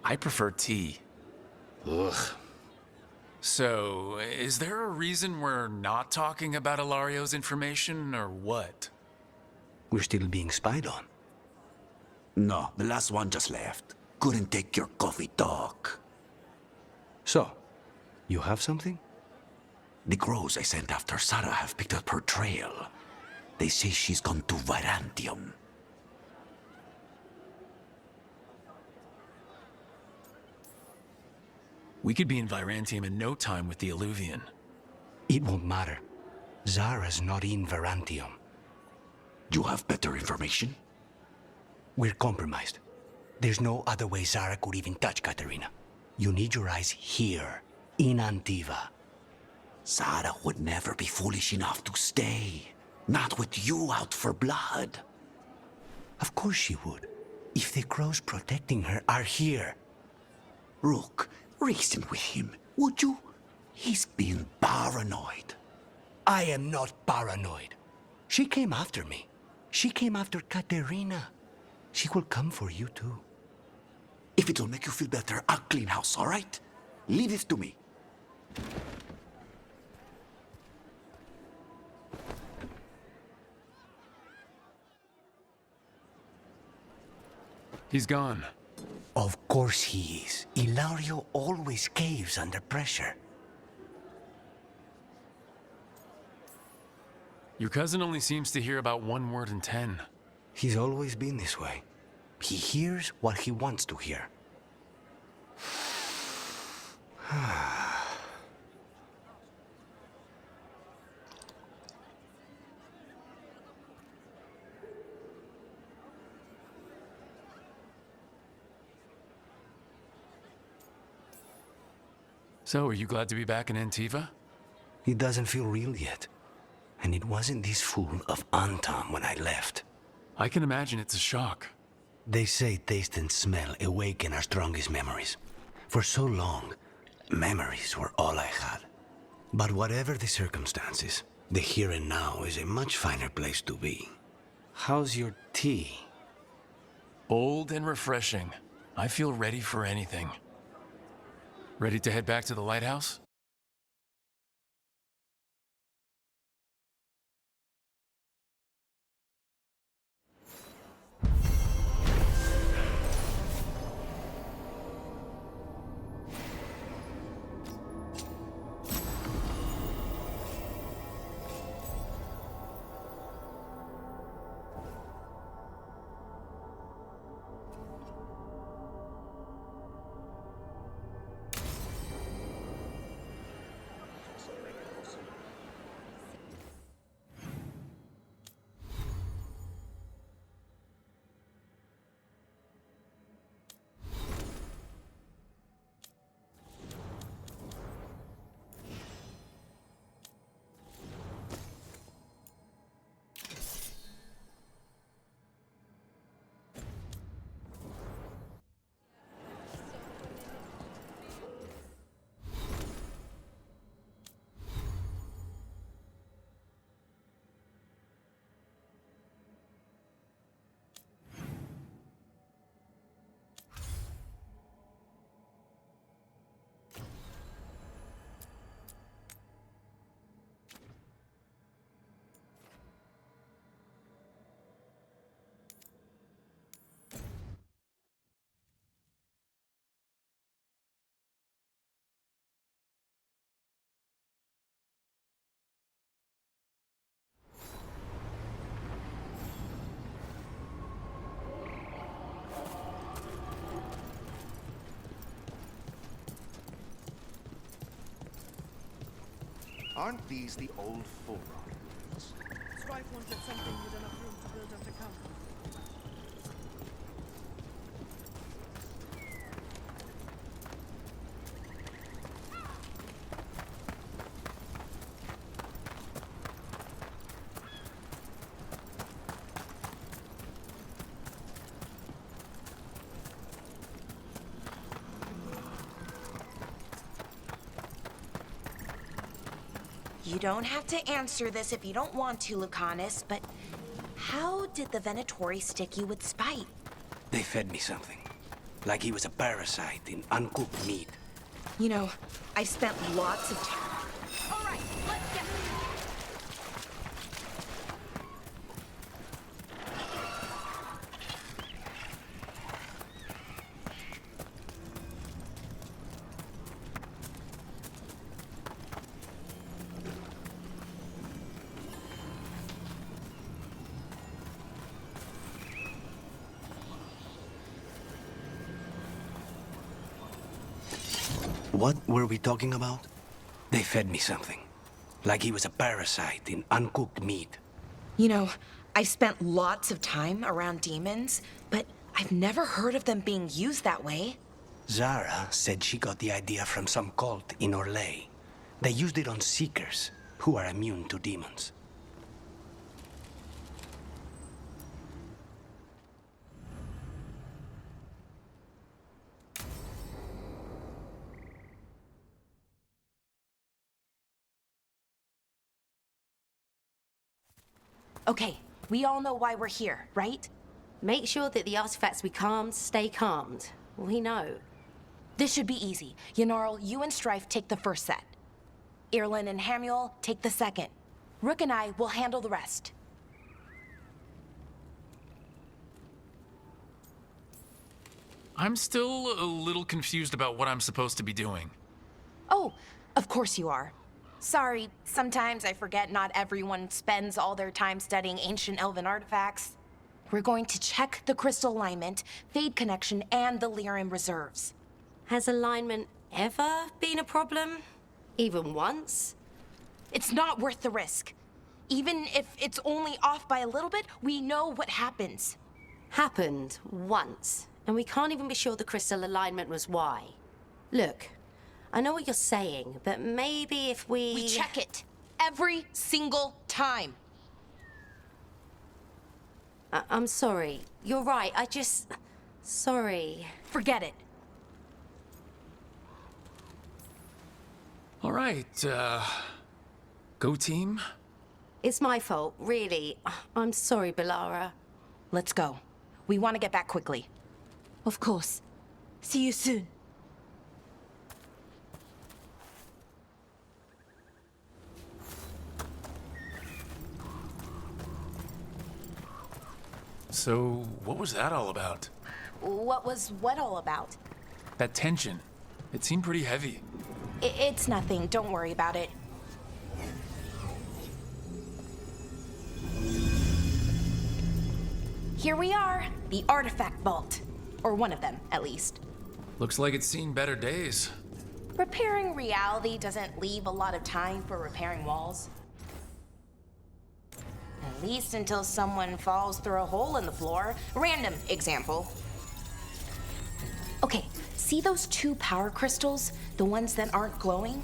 I prefer tea. Ugh. So, is there a reason we're not talking about Ilario's information, or what? We're still being spied on. No, the last one just left. Couldn't take your coffee talk. So, you have something? The crows I sent after Sarah have picked up her trail. They say she's gone to Virantium. We could be in Virantium in no time with the Alluvian. It won't matter. Zara's not in Virantium. You have better information? We're compromised. There's no other way Zara could even touch Katerina. You need your eyes here, in Antiva. Zara would never be foolish enough to stay. Not with you out for blood. Of course she would. If the crows protecting her are here. Rook, reason with him, would you? He's being paranoid. I am not paranoid. She came after me. She came after Katerina. She will come for you too. If it'll make you feel better, I'll clean house, all right? Leave this to me. He's gone. Of course he is. Ilario always caves under pressure. Your cousin only seems to hear about one word in 10. He's always been this way. He hears what he wants to hear. So, are you glad to be back in Antiva? It doesn't feel real yet. And it wasn't this full of Antam when I left. I can imagine it's a shock. They say taste and smell awaken our strongest memories. For so long, memories were all I had. But whatever the circumstances, the here and now is a much finer place to be. How's your tea? Bold and refreshing. I feel ready for anything. Ready to head back to the lighthouse? Aren't these the old forerunners? Strife wanted something with enough room to build up a counter. You don't have to answer this if you don't want to, Lucanus, but how did the Venatori stick you with spite? They fed me something. Like he was a parasite in uncooked meat. You know, I spent lots of time. All right, let's get... What were we talking about? They fed me something. Like he was a parasite in uncooked meat. You know, I've spent lots of time around demons, but I've never heard of them being used that way. Zara said she got the idea from some cult in Orlais. They used it on Seekers, who are immune to demons. Okay, we all know why we're here, right? Make sure that the artifacts we calmed stay calmed. We know. This should be easy. Yanarl, you and Strife take the first set. Irlin and Hamuel take the second. Rook and I will handle the rest. I'm still a little confused about what I'm supposed to be doing. Oh, of course you are. Sorry, sometimes I forget not everyone spends all their time studying ancient elven artifacts. We're going to check the crystal alignment, fade connection, and the lyrium reserves. Has alignment ever been a problem? Even once? It's not worth the risk. Even if it's only off by a little bit, we know what happens. Happened once, and we can't even be sure the crystal alignment was why. Look, I know what you're saying, but maybe if we... We check it. Every single time. I'm sorry. You're right. Sorry. Forget it. All right, go team. It's my fault, really. I'm sorry, Belara. Let's go. We want to get back quickly. Of course. See you soon. So, what was that all about? What was what all about? That tension. It seemed pretty heavy. It's nothing. Don't worry about it. Here we are, the artifact vault. Or one of them, at least. Looks like it's seen better days. Repairing reality doesn't leave a lot of time for repairing walls. At least until someone falls through a hole in the floor. Random example. Okay, see those two power crystals? The ones that aren't glowing?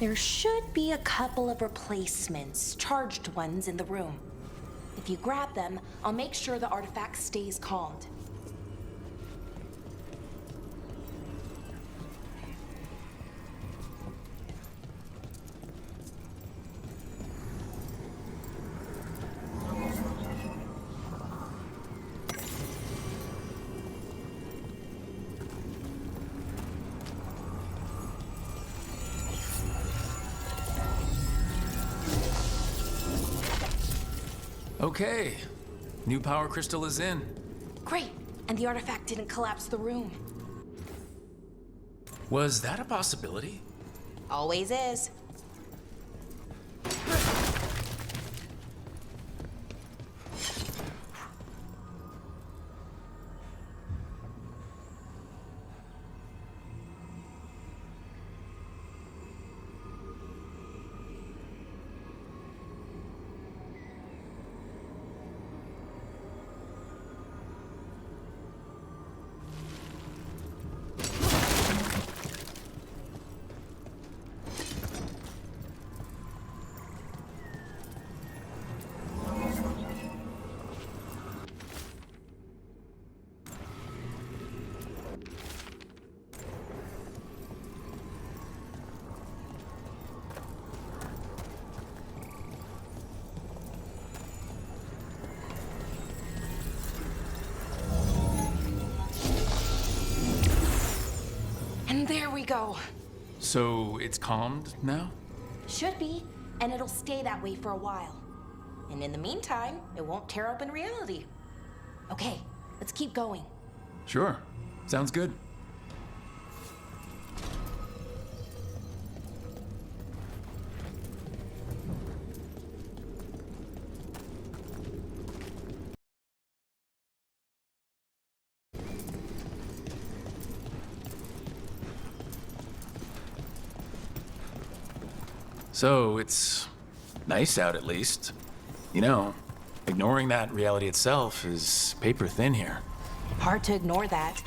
There should be a couple of replacements, charged ones in the room. If you grab them, I'll make sure the artifact stays calmed. Okay, new power crystal is in. Great, and the artifact didn't collapse the room. Was that a possibility? Always is. we go. So it's calmed now? Should be, and it'll stay that way for a while. And in the meantime, it won't tear open reality. Okay, let's keep going. Sure. Sounds good. So, it's nice out at least. You know, ignoring that reality itself is paper thin here. Hard to ignore that.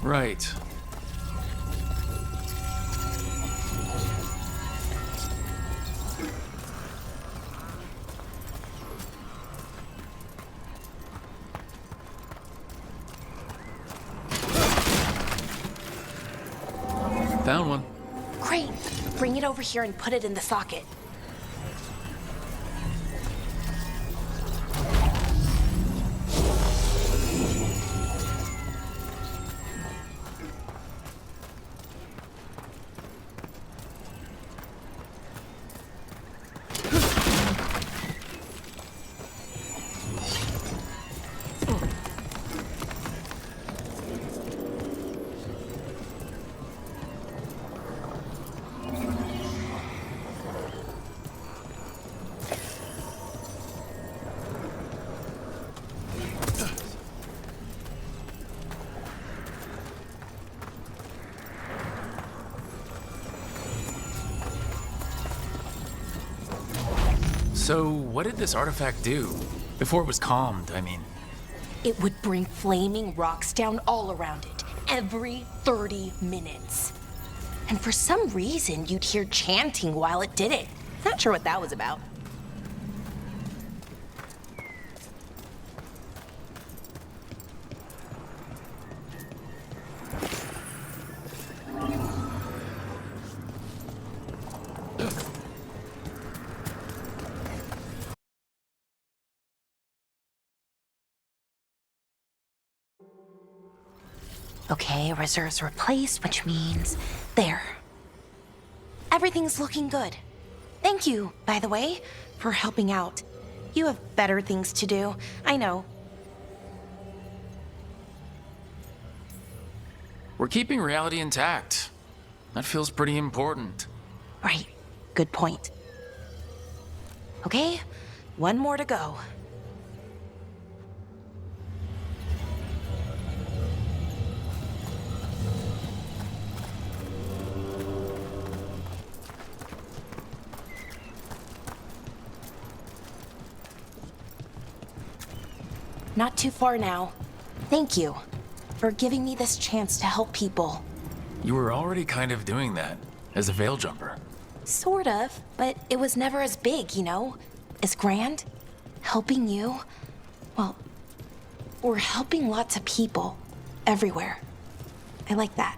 Right. Found one. Great. Bring it over here and put it in the socket. So, what did this artifact do? Before it was calmed, I mean. It would bring flaming rocks down all around it, every 30 minutes. And for some reason, you'd hear chanting while it did it. Not sure what that was about. Okay, reserves replaced, which means there. Everything's looking good. Thank you, by the way, for helping out. You have better things to do, I know. We're keeping reality intact. That feels pretty important. Right, good point. Okay, one more to go. Not too far now. Thank you for giving me this chance to help people. You were already kind of doing that as a veil jumper. Sort of, but it was never as big, you know? As grand. Helping you. Well, we're helping lots of people. Everywhere. I like that.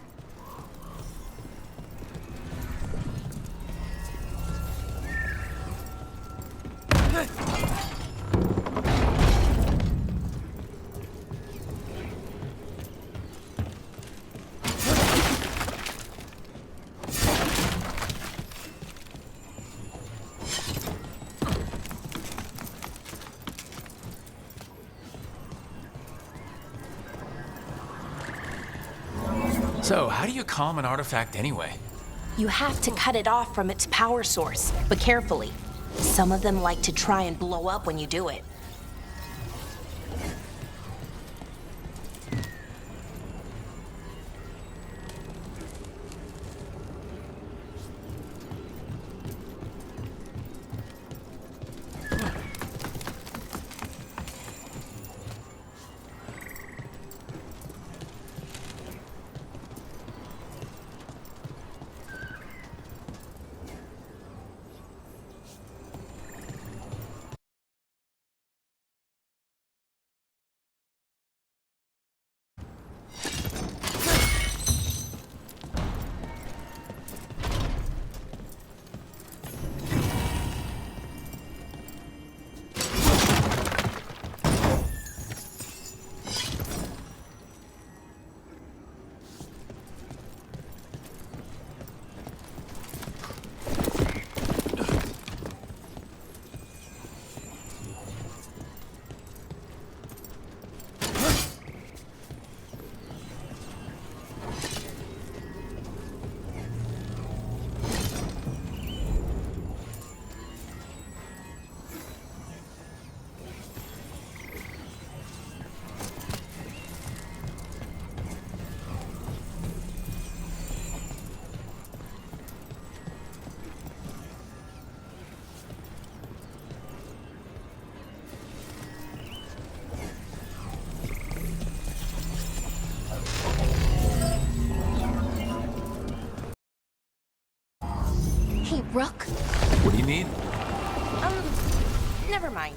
So, how do you calm an artifact anyway? You have to cut it off from its power source, but carefully. Some of them like to try and blow up when you do it. Rook? What do you need? Never mind.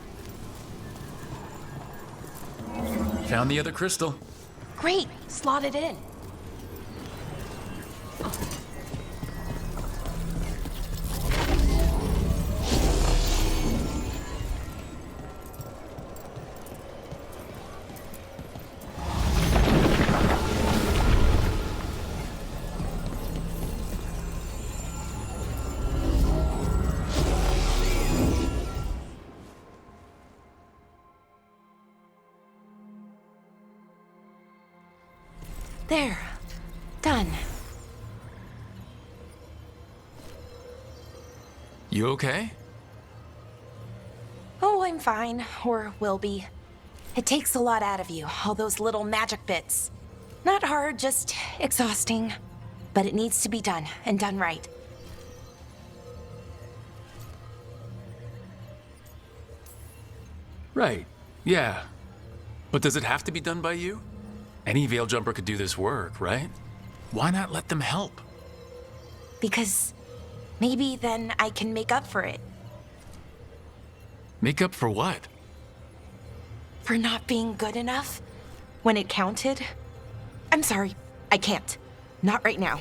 Found the other crystal. Great, slot it in. There. Done. You okay? Oh, I'm fine. Or will be. It takes a lot out of you, all those little magic bits. Not hard, just exhausting. But it needs to be done, and done right. Right. Yeah. But does it have to be done by you? Any Veil Jumper could do this work, right? Why not let them help? Because maybe then I can make up for it. Make up for what? For not being good enough when it counted. I'm sorry, I can't. Not right now.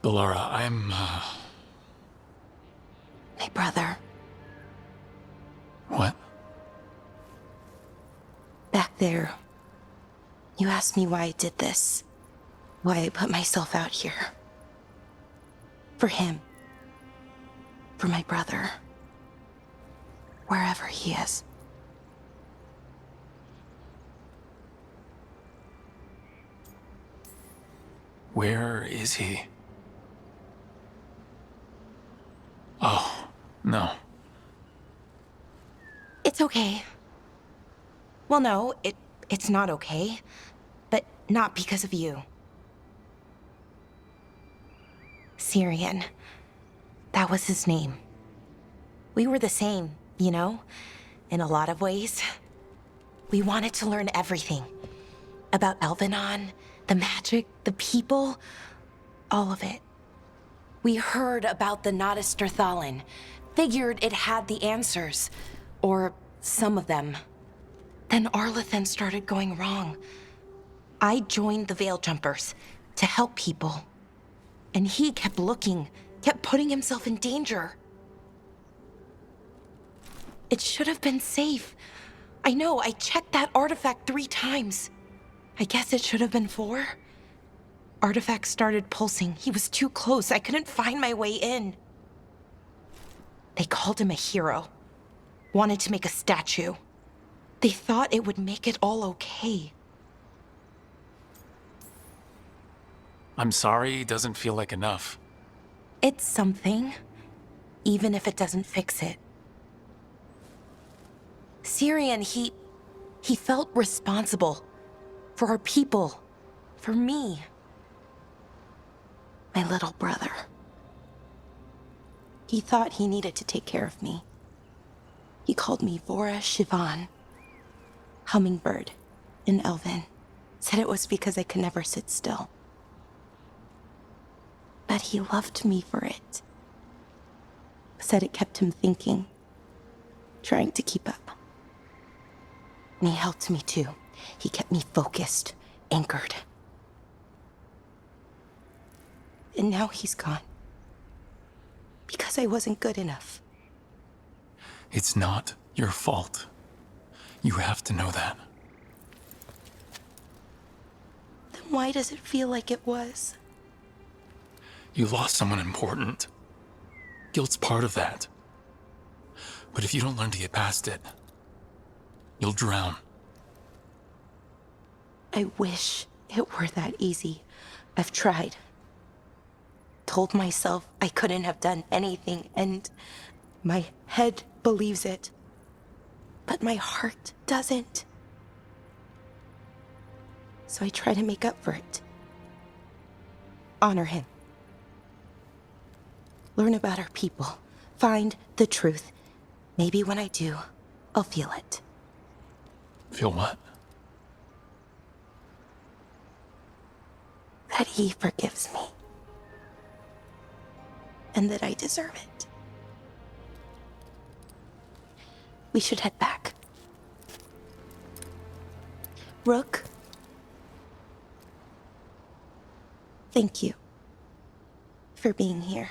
Laura, I'm, My brother. What? Back there. You asked me why I did this. Why I put myself out here. For him. For my brother. Wherever he is. Where is he? Oh, no. It's okay. Well, no, it's not okay. But not because of you. Syrian. That was his name. We were the same, you know? In a lot of ways. We wanted to learn everything. About Elvenon, the magic, the people, all of it. We heard about the Nodus Thalin, figured it had the answers, or some of them. Then Arlathan started going wrong. I joined the Veil Jumpers to help people. And he kept looking, kept putting himself in danger. It should have been safe. I know, I checked that artifact 3 times. I guess it should have been 4. Artifact started pulsing. He was too close. I couldn't find my way in. They called him a hero. Wanted to make a statue. They thought it would make it all okay. I'm sorry, doesn't feel like enough. It's something, even if it doesn't fix it. Syrian, he felt responsible for our people, for me. My little brother. He thought he needed to take care of me. He called me Vora Shivan, hummingbird, in Elven. Said it was because I could never sit still. But he loved me for it. Said it kept him thinking, trying to keep up. And he helped me too. He kept me focused, anchored. And now he's gone. Because I wasn't good enough. It's not your fault. You have to know that. Then why does it feel like it was? You lost someone important. Guilt's part of that. But if you don't learn to get past it, you'll drown. I wish it were that easy. I've tried. Told myself I couldn't have done anything, and my head believes it. but my heart doesn't. So I try to make up for it. Honor him. Learn about our people. Find the truth. Maybe when I do, I'll feel it. Feel what? That he forgives me. And that I deserve it. We should head back. Rook. Thank you for being here.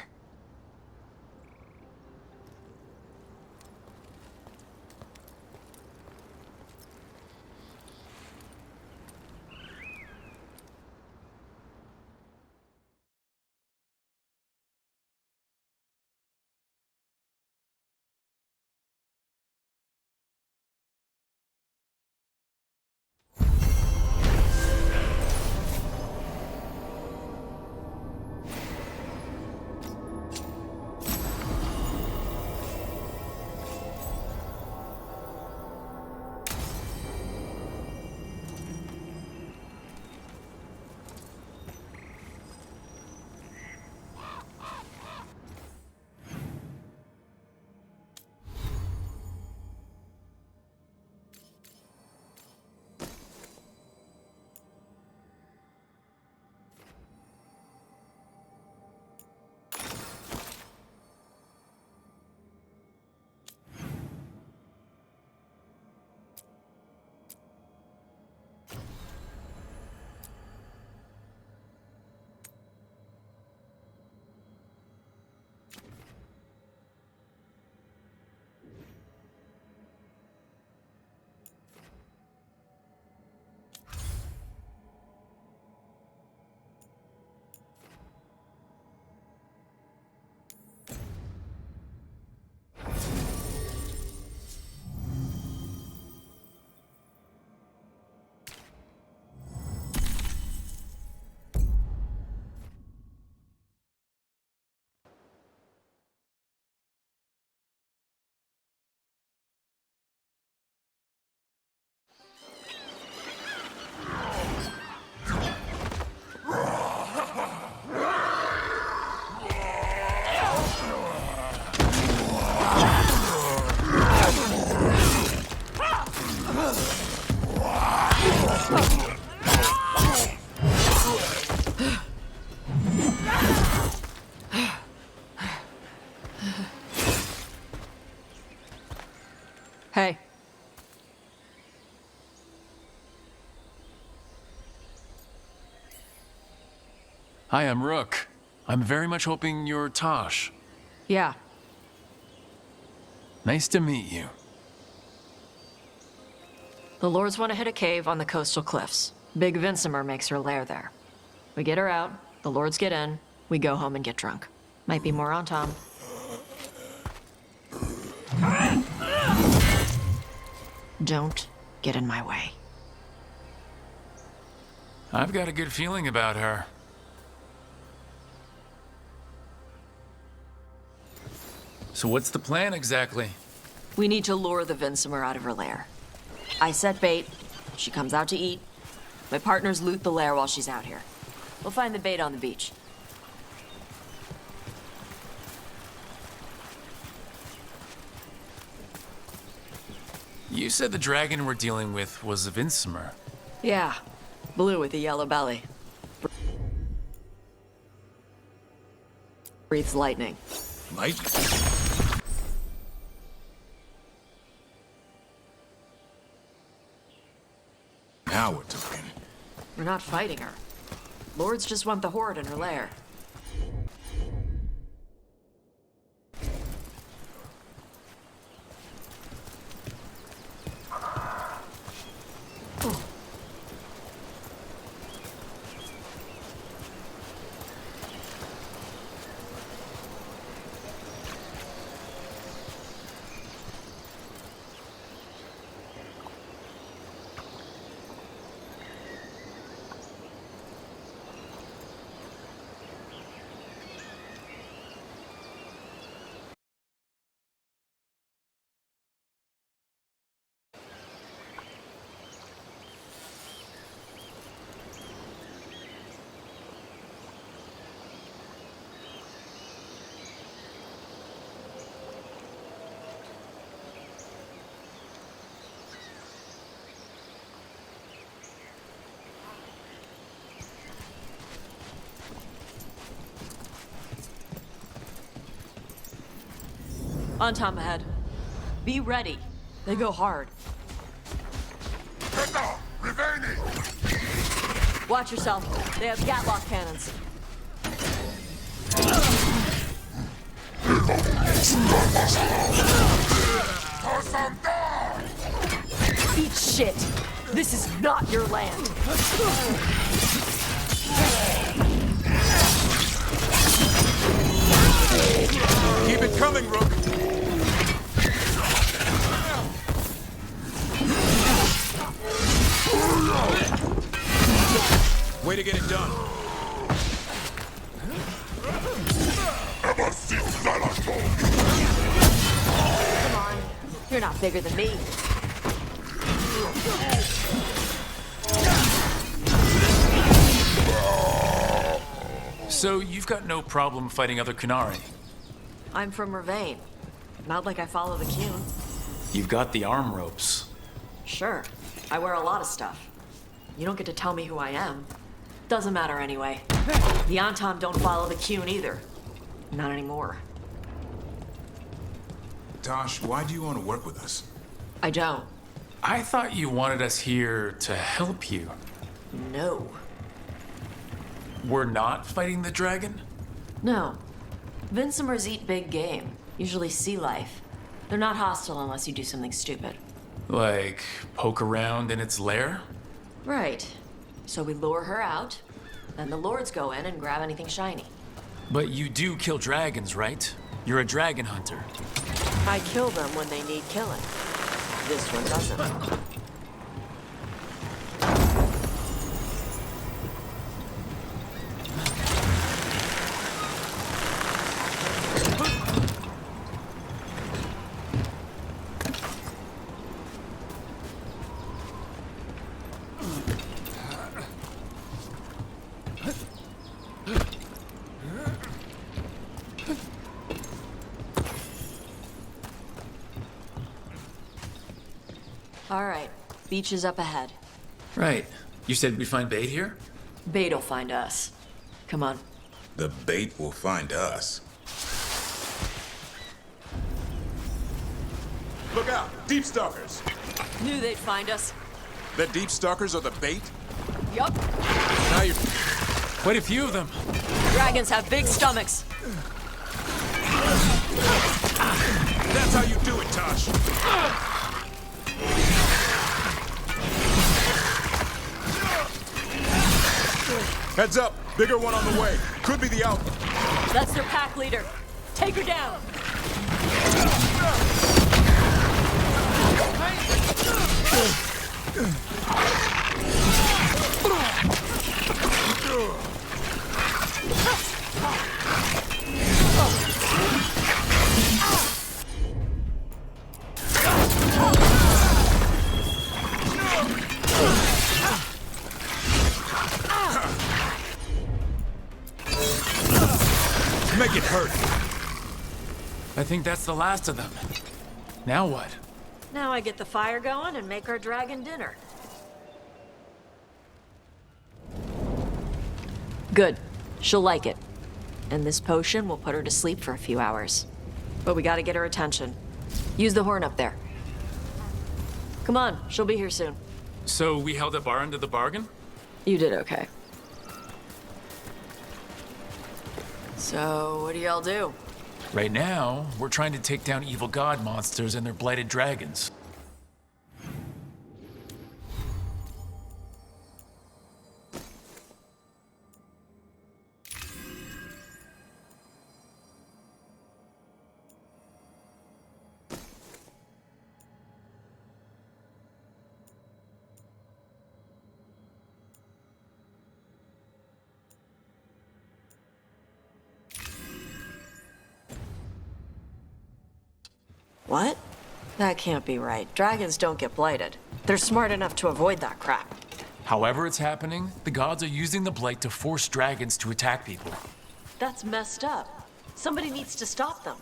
Hey. Hi, I'm Rook. I'm very much hoping you're Tosh. Yeah. Nice to meet you. The Lords want to hit a cave on the coastal cliffs. Big Vincimer makes her lair there. We get her out, the Lords get in, we go home and get drunk. Might be more on Tom. Don't get in my way. I've got a good feeling about her. So what's the plan exactly? We need to lure the Vincimer out of her lair. I set bait, she comes out to eat. My partners loot the lair while she's out here. We'll find the bait on the beach. You said the dragon we're dealing with was a Vincimer. Yeah, blue with a yellow belly. Breathes lightning. Lightning? Now we're talking. We're not fighting her. Lords just want the Horde in her lair. On time ahead. Be ready. They go hard. Watch yourself. They have Gatlock cannons. Eat shit. This is not your land. Keep it coming, Rook. Way to get it done. Come on. You're not bigger than me. So you've got no problem fighting other Kunari? I'm from Ravain. Not like I follow the Qun. You've got the arm ropes. Sure. I wear a lot of stuff. You don't get to tell me who I am. Doesn't matter anyway. The Antam don't follow the Qun either. Not anymore. Tosh, why do you want to work with us? I don't. I thought you wanted us here to help you. No. We're not fighting the dragon? No. Vincimers eat big game, usually sea life. They're not hostile unless you do something stupid. Like, poke around in its lair? Right. So we lure her out, then the lords go in and grab anything shiny. But you do kill dragons, right? You're a dragon hunter. I kill them when they need killing. This one doesn't. All right, beach is up ahead. Right. You said we'd find bait here? Bait'll find us. Come on. The bait will find us. Look out! Deep stalkers! Knew they'd find us. The deep stalkers are the bait? Yup. Now you're... Quite a few of them. Dragons have big stomachs. That's how you do it, Tosh. Heads up! Bigger one on the way. Could be the Alpha. That's their pack leader. Take her down. Make it hurt. I think that's the last of them. Now what? Now I get the fire going and make our dragon dinner. Good. She'll like it. And this potion will put her to sleep for a few hours. But we gotta get her attention. Use the horn up there. Come on, she'll be here soon. So we held up our end of the bargain? You did okay. So, what do y'all do? Right now, we're trying to take down evil god monsters and their blighted dragons. What? That can't be right. Dragons don't get blighted. They're smart enough to avoid that crap. However it's happening, the gods are using the blight to force dragons to attack people. That's messed up. Somebody needs to stop them.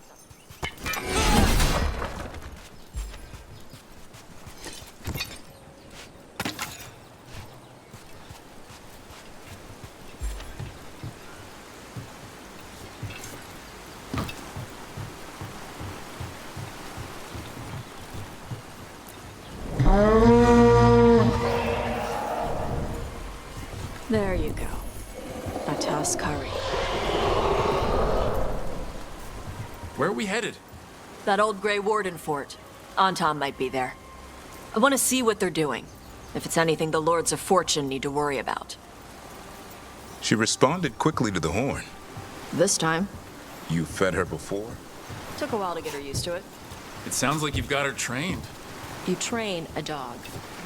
There you go. A task curry. Where are we headed? That old Grey Warden fort. Anton might be there. I want to see what they're doing. If it's anything the Lords of Fortune need to worry about. She responded quickly to the horn. This time. You fed her before? Took a while to get her used to it. It sounds like you've got her trained. You train a dog.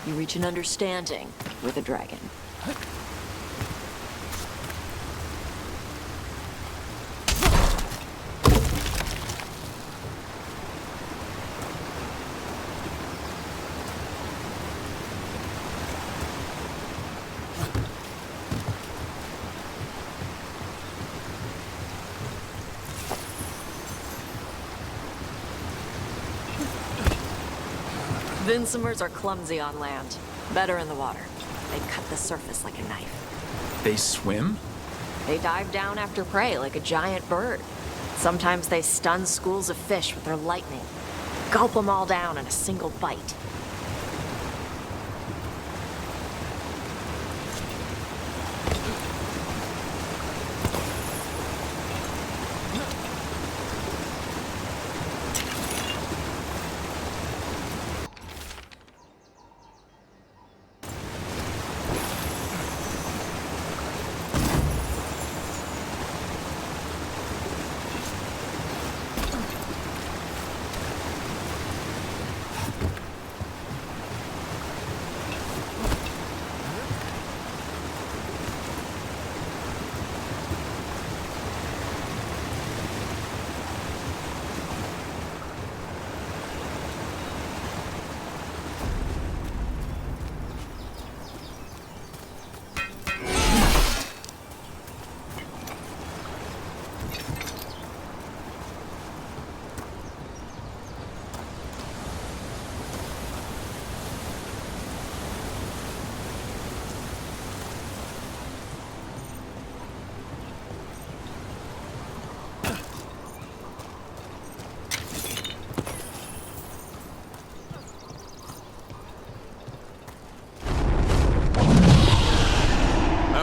You reach an understanding with a dragon. Vincimers are clumsy on land, better in the water. They cut the surface like a knife. They swim? They dive down after prey like a giant bird. Sometimes they stun schools of fish with their lightning. Gulp them all down in a single bite.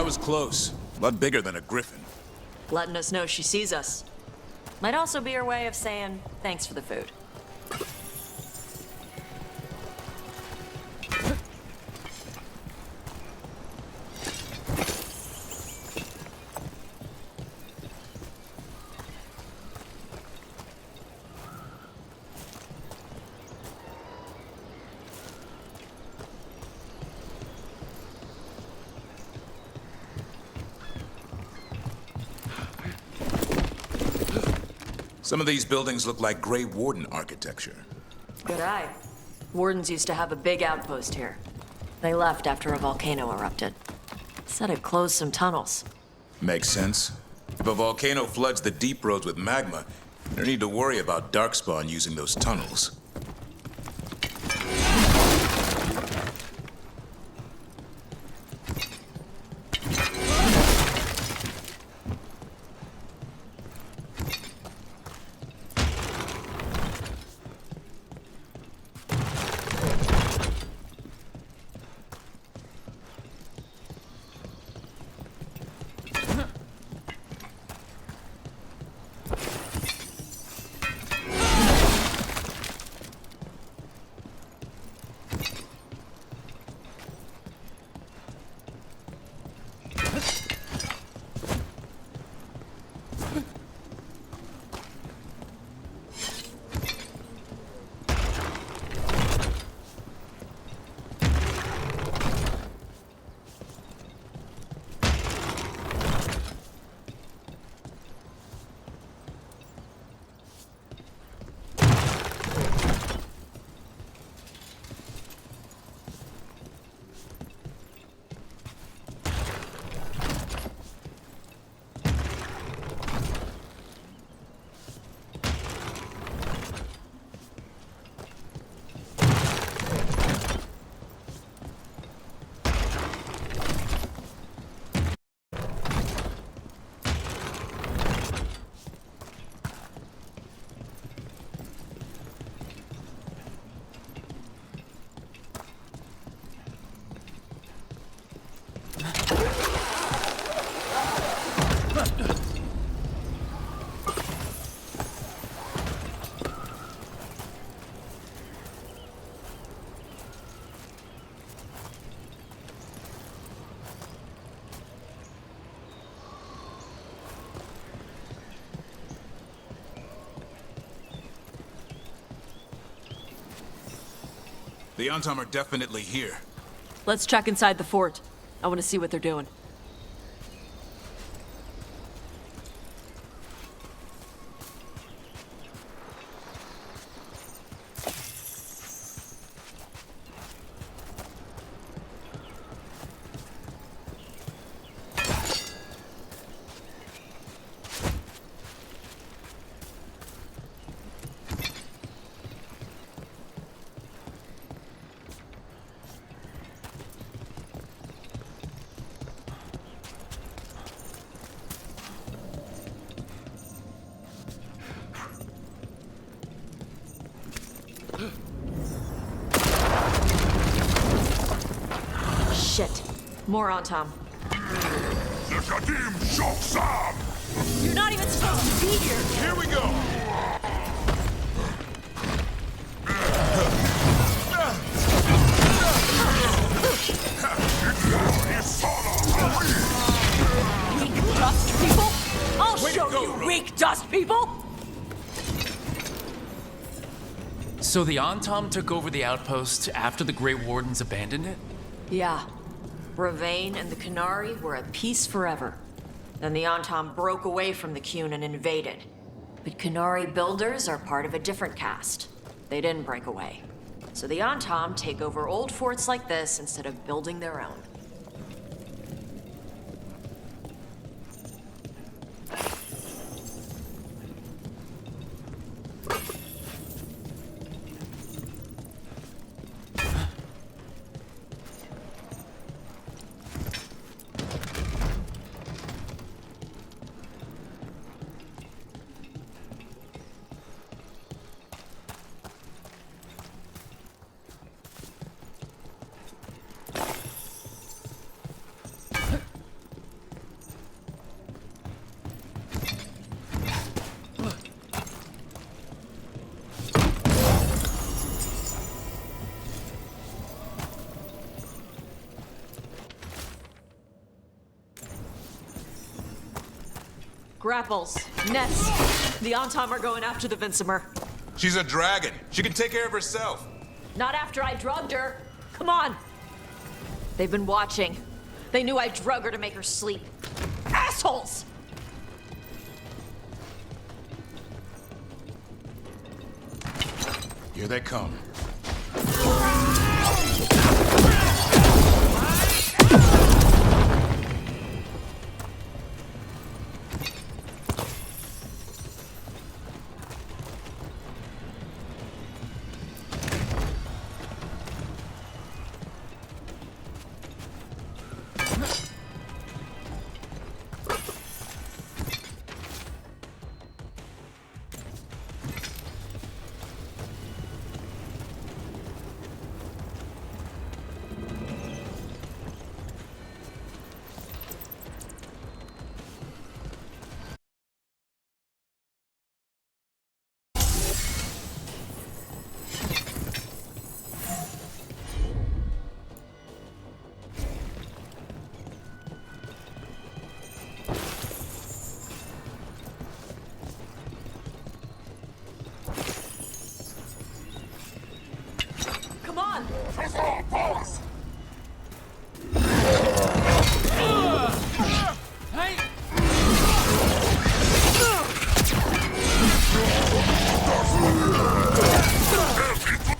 That was close. A lot bigger than a griffin. Letting us know she sees us. Might also be her way of saying thanks for the food. Some of these buildings look like Grey Warden architecture. Good eye. Wardens used to have a big outpost here. They left after a volcano erupted. Said it closed some tunnels. Makes sense. If a volcano floods the deep roads with magma, no need to worry about Darkspawn using those tunnels. The Antam are definitely here. Let's check inside the fort. I want to see what they're doing. Shit. More on Tom. You're not even supposed to be here! Here we go! Weak dust people? I'll show you weak dust people! So the Antam took over the outpost after the Grey Wardens abandoned it? Yeah. Ravain and the Qunari were at peace forever. Then the Antam broke away from the Qun and invaded. But Qunari builders are part of a different caste. They didn't break away. So the Antam take over old forts like this instead of building their own. Grapples, nets. The Antam are going after the Vinsimer. She's a dragon. She can take care of herself. Not after I drugged her. Come on. They've been watching. They knew I drug her to make her sleep. Assholes! Here they come.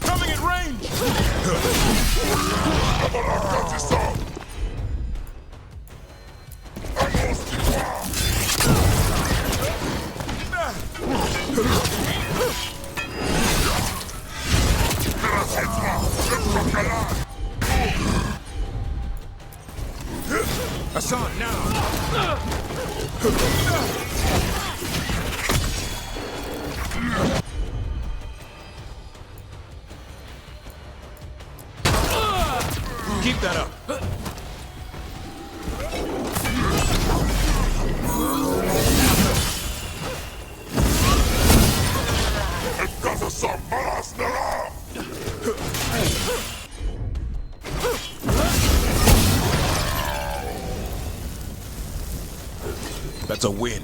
Coming in range! Hassan, now! Keep that up. That's a win.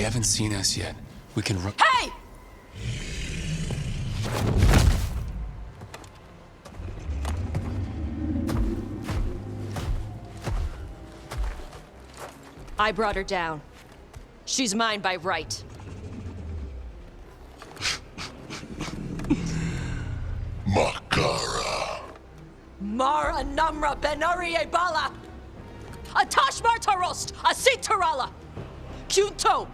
haven't seen us yet. We can run. Hey! I brought her down. She's mine by right. Makara. Mara Namra Benari Ebala! Atash Martarost! Asit Tarala! Kyunto!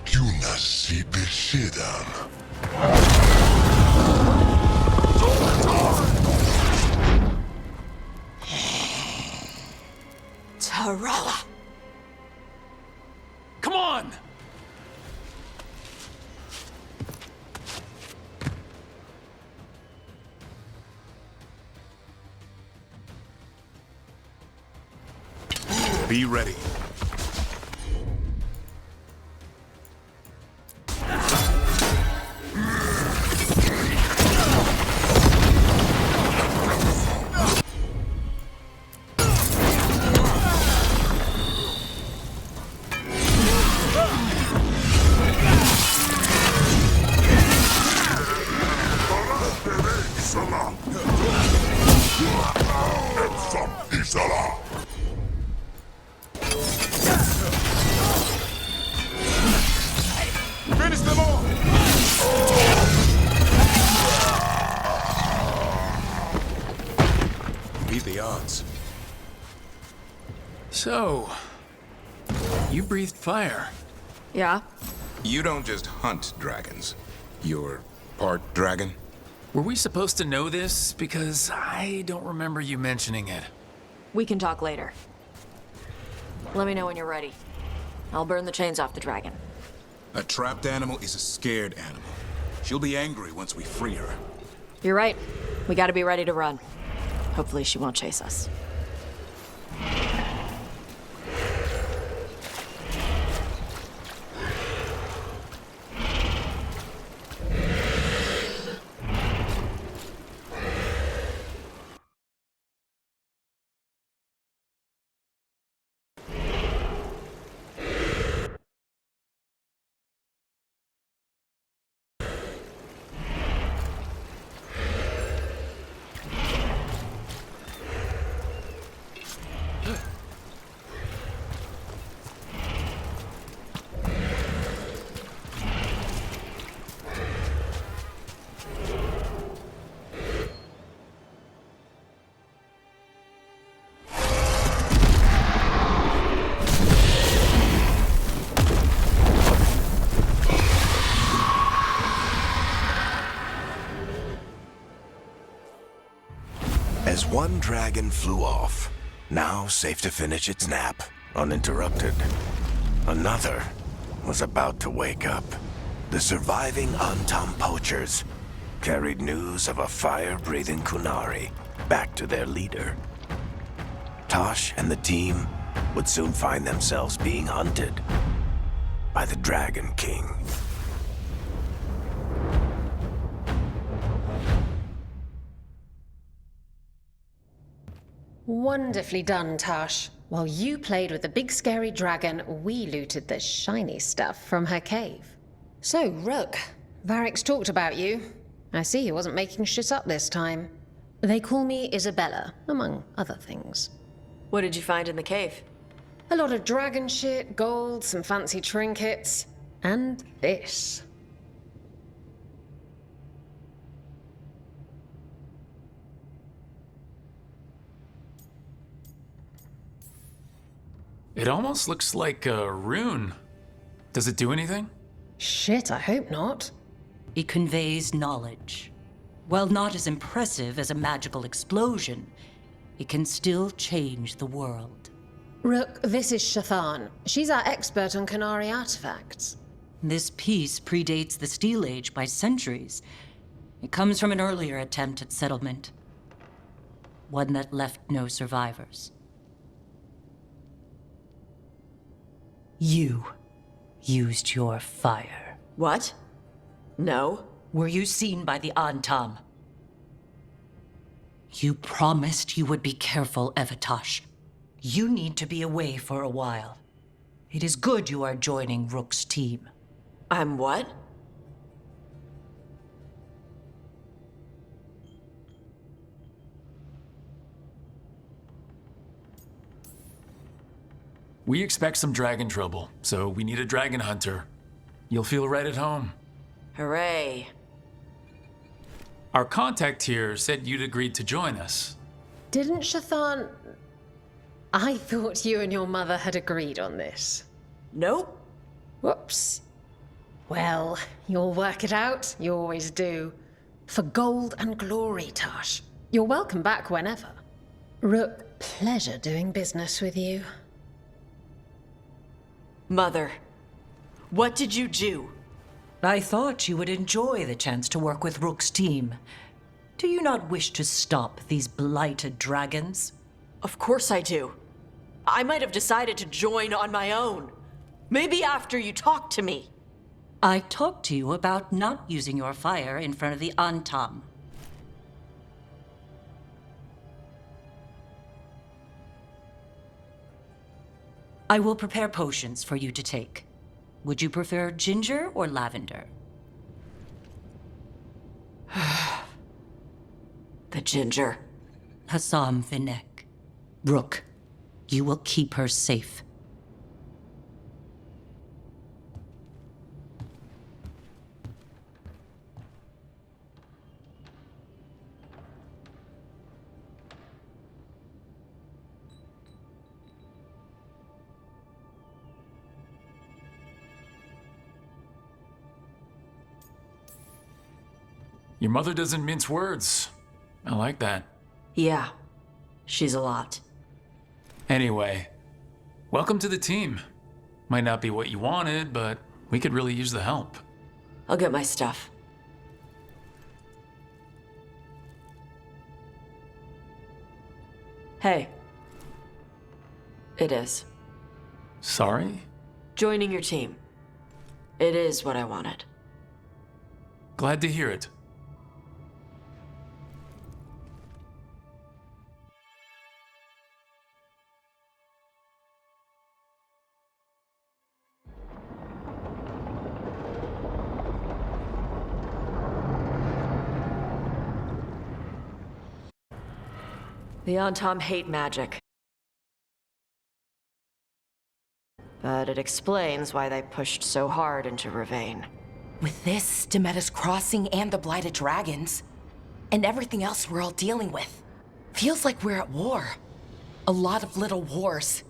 Yunasi Beshidan. Tarala! Come on! Be ready. Finish them all! Beat the odds. So, you breathed fire. Yeah? You don't just hunt dragons. You're part dragon? Were we supposed to know this? Because I don't remember you mentioning it. We can talk later. Let me know when you're ready. I'll burn the chains off the dragon. A trapped animal is a scared animal. She'll be angry once we free her. You're right. We gotta be ready to run. Hopefully she won't chase us. As one dragon flew off, now safe to finish its nap, uninterrupted, another was about to wake up. The surviving Antam poachers carried news of a fire-breathing Kunari back to their leader. Tosh and the team would soon find themselves being hunted by the Dragon King. Wonderfully done, Tash. While you played with the big scary dragon, we looted the shiny stuff from her cave. So, Rook, Varric's talked about you. I see he wasn't making shit up this time. They call me Isabella, among other things. What did you find in the cave? A lot of dragon shit, gold, some fancy trinkets, and this. It almost looks like a rune. Does it do anything? Shit, I hope not. It conveys knowledge. While not as impressive as a magical explosion, it can still change the world. Rook, this is Shathan. She's our expert on Kunari artifacts. This piece predates the Steel Age by centuries. It comes from an earlier attempt at settlement. One that left no survivors. You used your fire. What? No. Were you seen by the Antam? You promised you would be careful, Evatosh. You need to be away for a while. It is good you are joining Rook's team. I'm what? We expect some dragon trouble, so we need a dragon hunter. You'll feel right at home. Hooray. Our contact here said you'd agreed to join us. Didn't Shathan... I thought you and your mother had agreed on this. Nope. Whoops. Well, you'll work it out. You always do. For gold and glory, Tash. You're welcome back whenever. Rook, pleasure doing business with you. Mother, what did you do? I thought you would enjoy the chance to work with Rook's team. Do you not wish to stop these blighted dragons? Of course I do. I might have decided to join on my own. Maybe after you talked to me. I talked to you about not using your fire in front of the Antam. I will prepare potions for you to take. Would you prefer ginger or lavender? The ginger. Hassam Finek. Rook, you will keep her safe. Your mother doesn't mince words. I like that. Yeah, she's a lot. Anyway, welcome to the team. Might not be what you wanted, but we could really use the help. I'll get my stuff. Hey. It is. Sorry? Joining your team. It is what I wanted. Glad to hear it. The Antam hate magic. But it explains why they pushed so hard into Ravane. With this, Demeter's Crossing and the Blighted Dragons, and everything else we're all dealing with, feels like we're at war. A lot of little wars.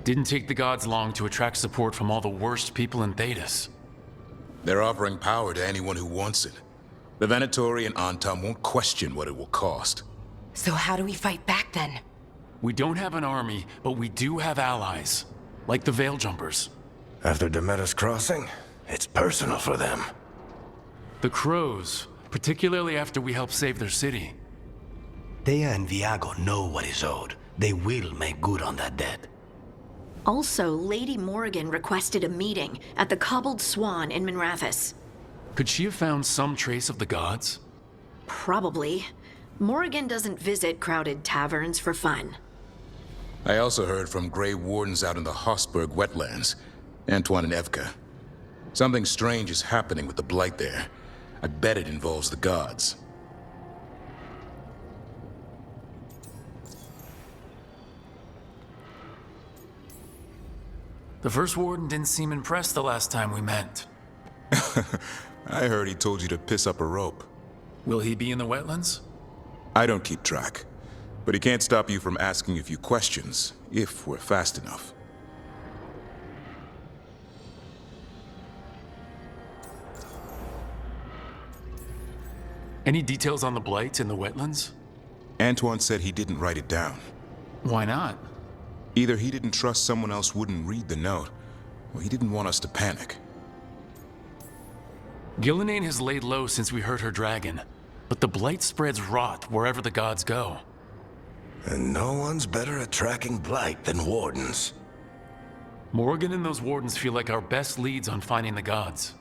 Didn't take the gods long to attract support from all the worst people in Thedas. They're offering power to anyone who wants it. The Venatori and Antam won't question what it will cost. So how do we fight back then? We don't have an army, but we do have allies. Like the Veil Jumpers. After Demeter's Crossing, it's personal for them. The Crows, particularly after we helped save their city. Thea and Viago know what is owed. They will make good on that debt. Also, Lady Morrigan requested a meeting at the Cobbled Swan in Minrathous. Could she have found some trace of the gods? Probably. Morrigan doesn't visit crowded taverns for fun. I also heard from Grey Wardens out in the Hossberg wetlands, Antoine and Evka. Something strange is happening with the Blight there. I bet it involves the gods. The First Warden didn't seem impressed the last time we met. I heard he told you to piss up a rope. Will he be in the wetlands? I don't keep track, but he can't stop you from asking a few questions, if we're fast enough. Any details on the Blight in the wetlands? Antoine said he didn't write it down. Why not? Either he didn't trust someone else wouldn't read the note, or he didn't want us to panic. Gillenane has laid low since we heard her dragon, but the Blight spreads rot wherever the gods go. And no one's better at tracking Blight than Wardens. Morgan and those wardens feel like our best leads on finding the gods.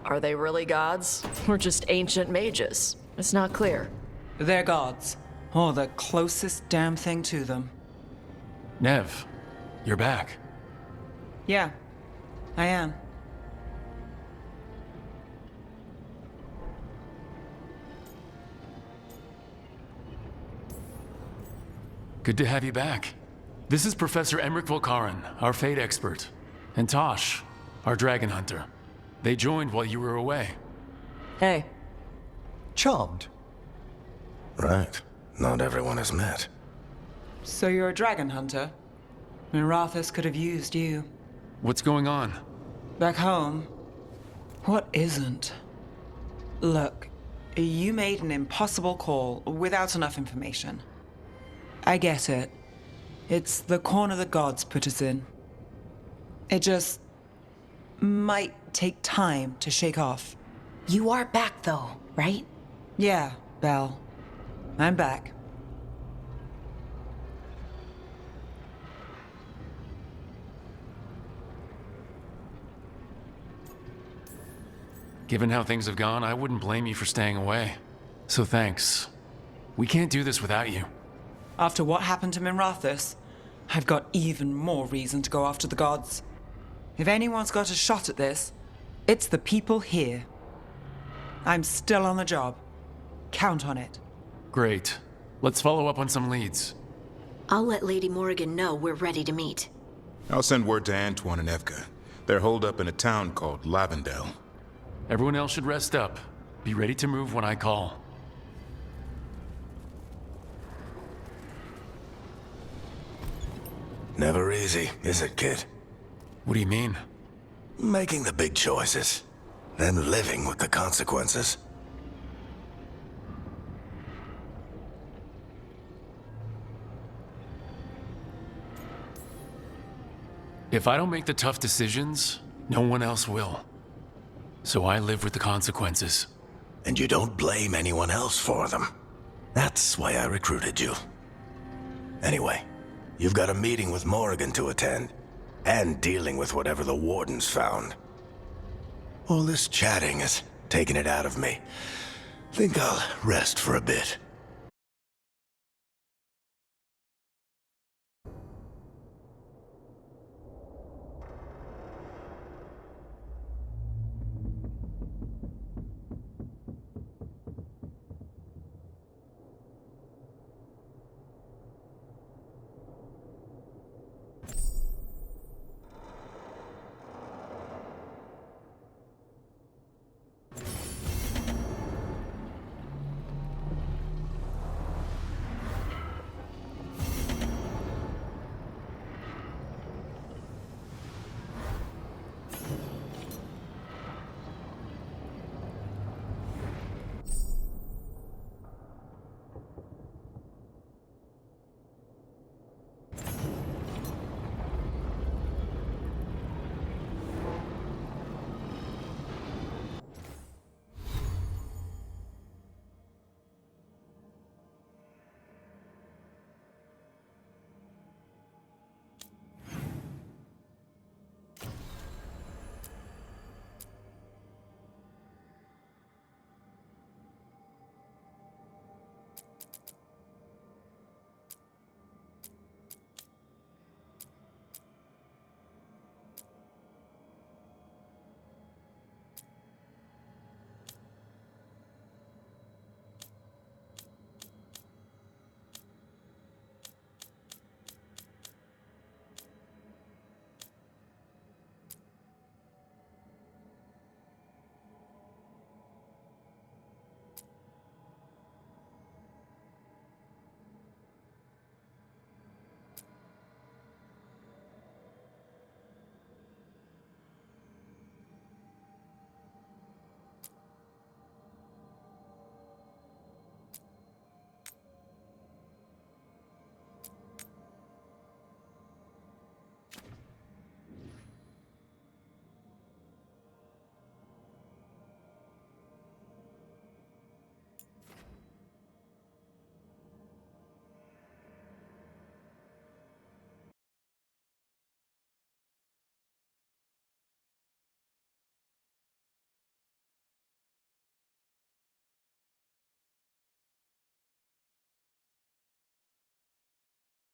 Are they really gods? Or just ancient mages? It's not clear. They're gods. Or the closest damn thing to them. Nev, you're back. Yeah, I am. Good to have you back. This is Professor Emmerich Volkaren, our fate expert, and Tosh, our dragon hunter. They joined while you were away. Hey. Charmed. Right. Not everyone has met. So you're a dragon hunter? Mirathus could have used you. What's going on? Back home, what isn't? Look, you made an impossible call without enough information. I get it. It's the corner the gods put us in. It just might take time to shake off. You are back though, right? Yeah, Belle. I'm back. Given how things have gone, I wouldn't blame you for staying away. So thanks. We can't do this without you. After what happened to Mirathus, I've got even more reason to go after the gods. If anyone's got a shot at this, it's the people here. I'm still on the job. Count on it. Great. Let's follow up on some leads. I'll let Lady Morrigan know we're ready to meet. I'll send word to Antoine and Evka. They're holed up in a town called Lavendel. Everyone else should rest up. Be ready to move when I call. Never easy, is it, kid? What do you mean? Making the big choices, then living with the consequences. If I don't make the tough decisions, no one else will. So I live with the consequences. And you don't blame anyone else for them. That's why I recruited you. Anyway, you've got a meeting with Morrigan to attend, and dealing with whatever the wardens found. All this chatting has taken it out of me. Think I'll rest for a bit.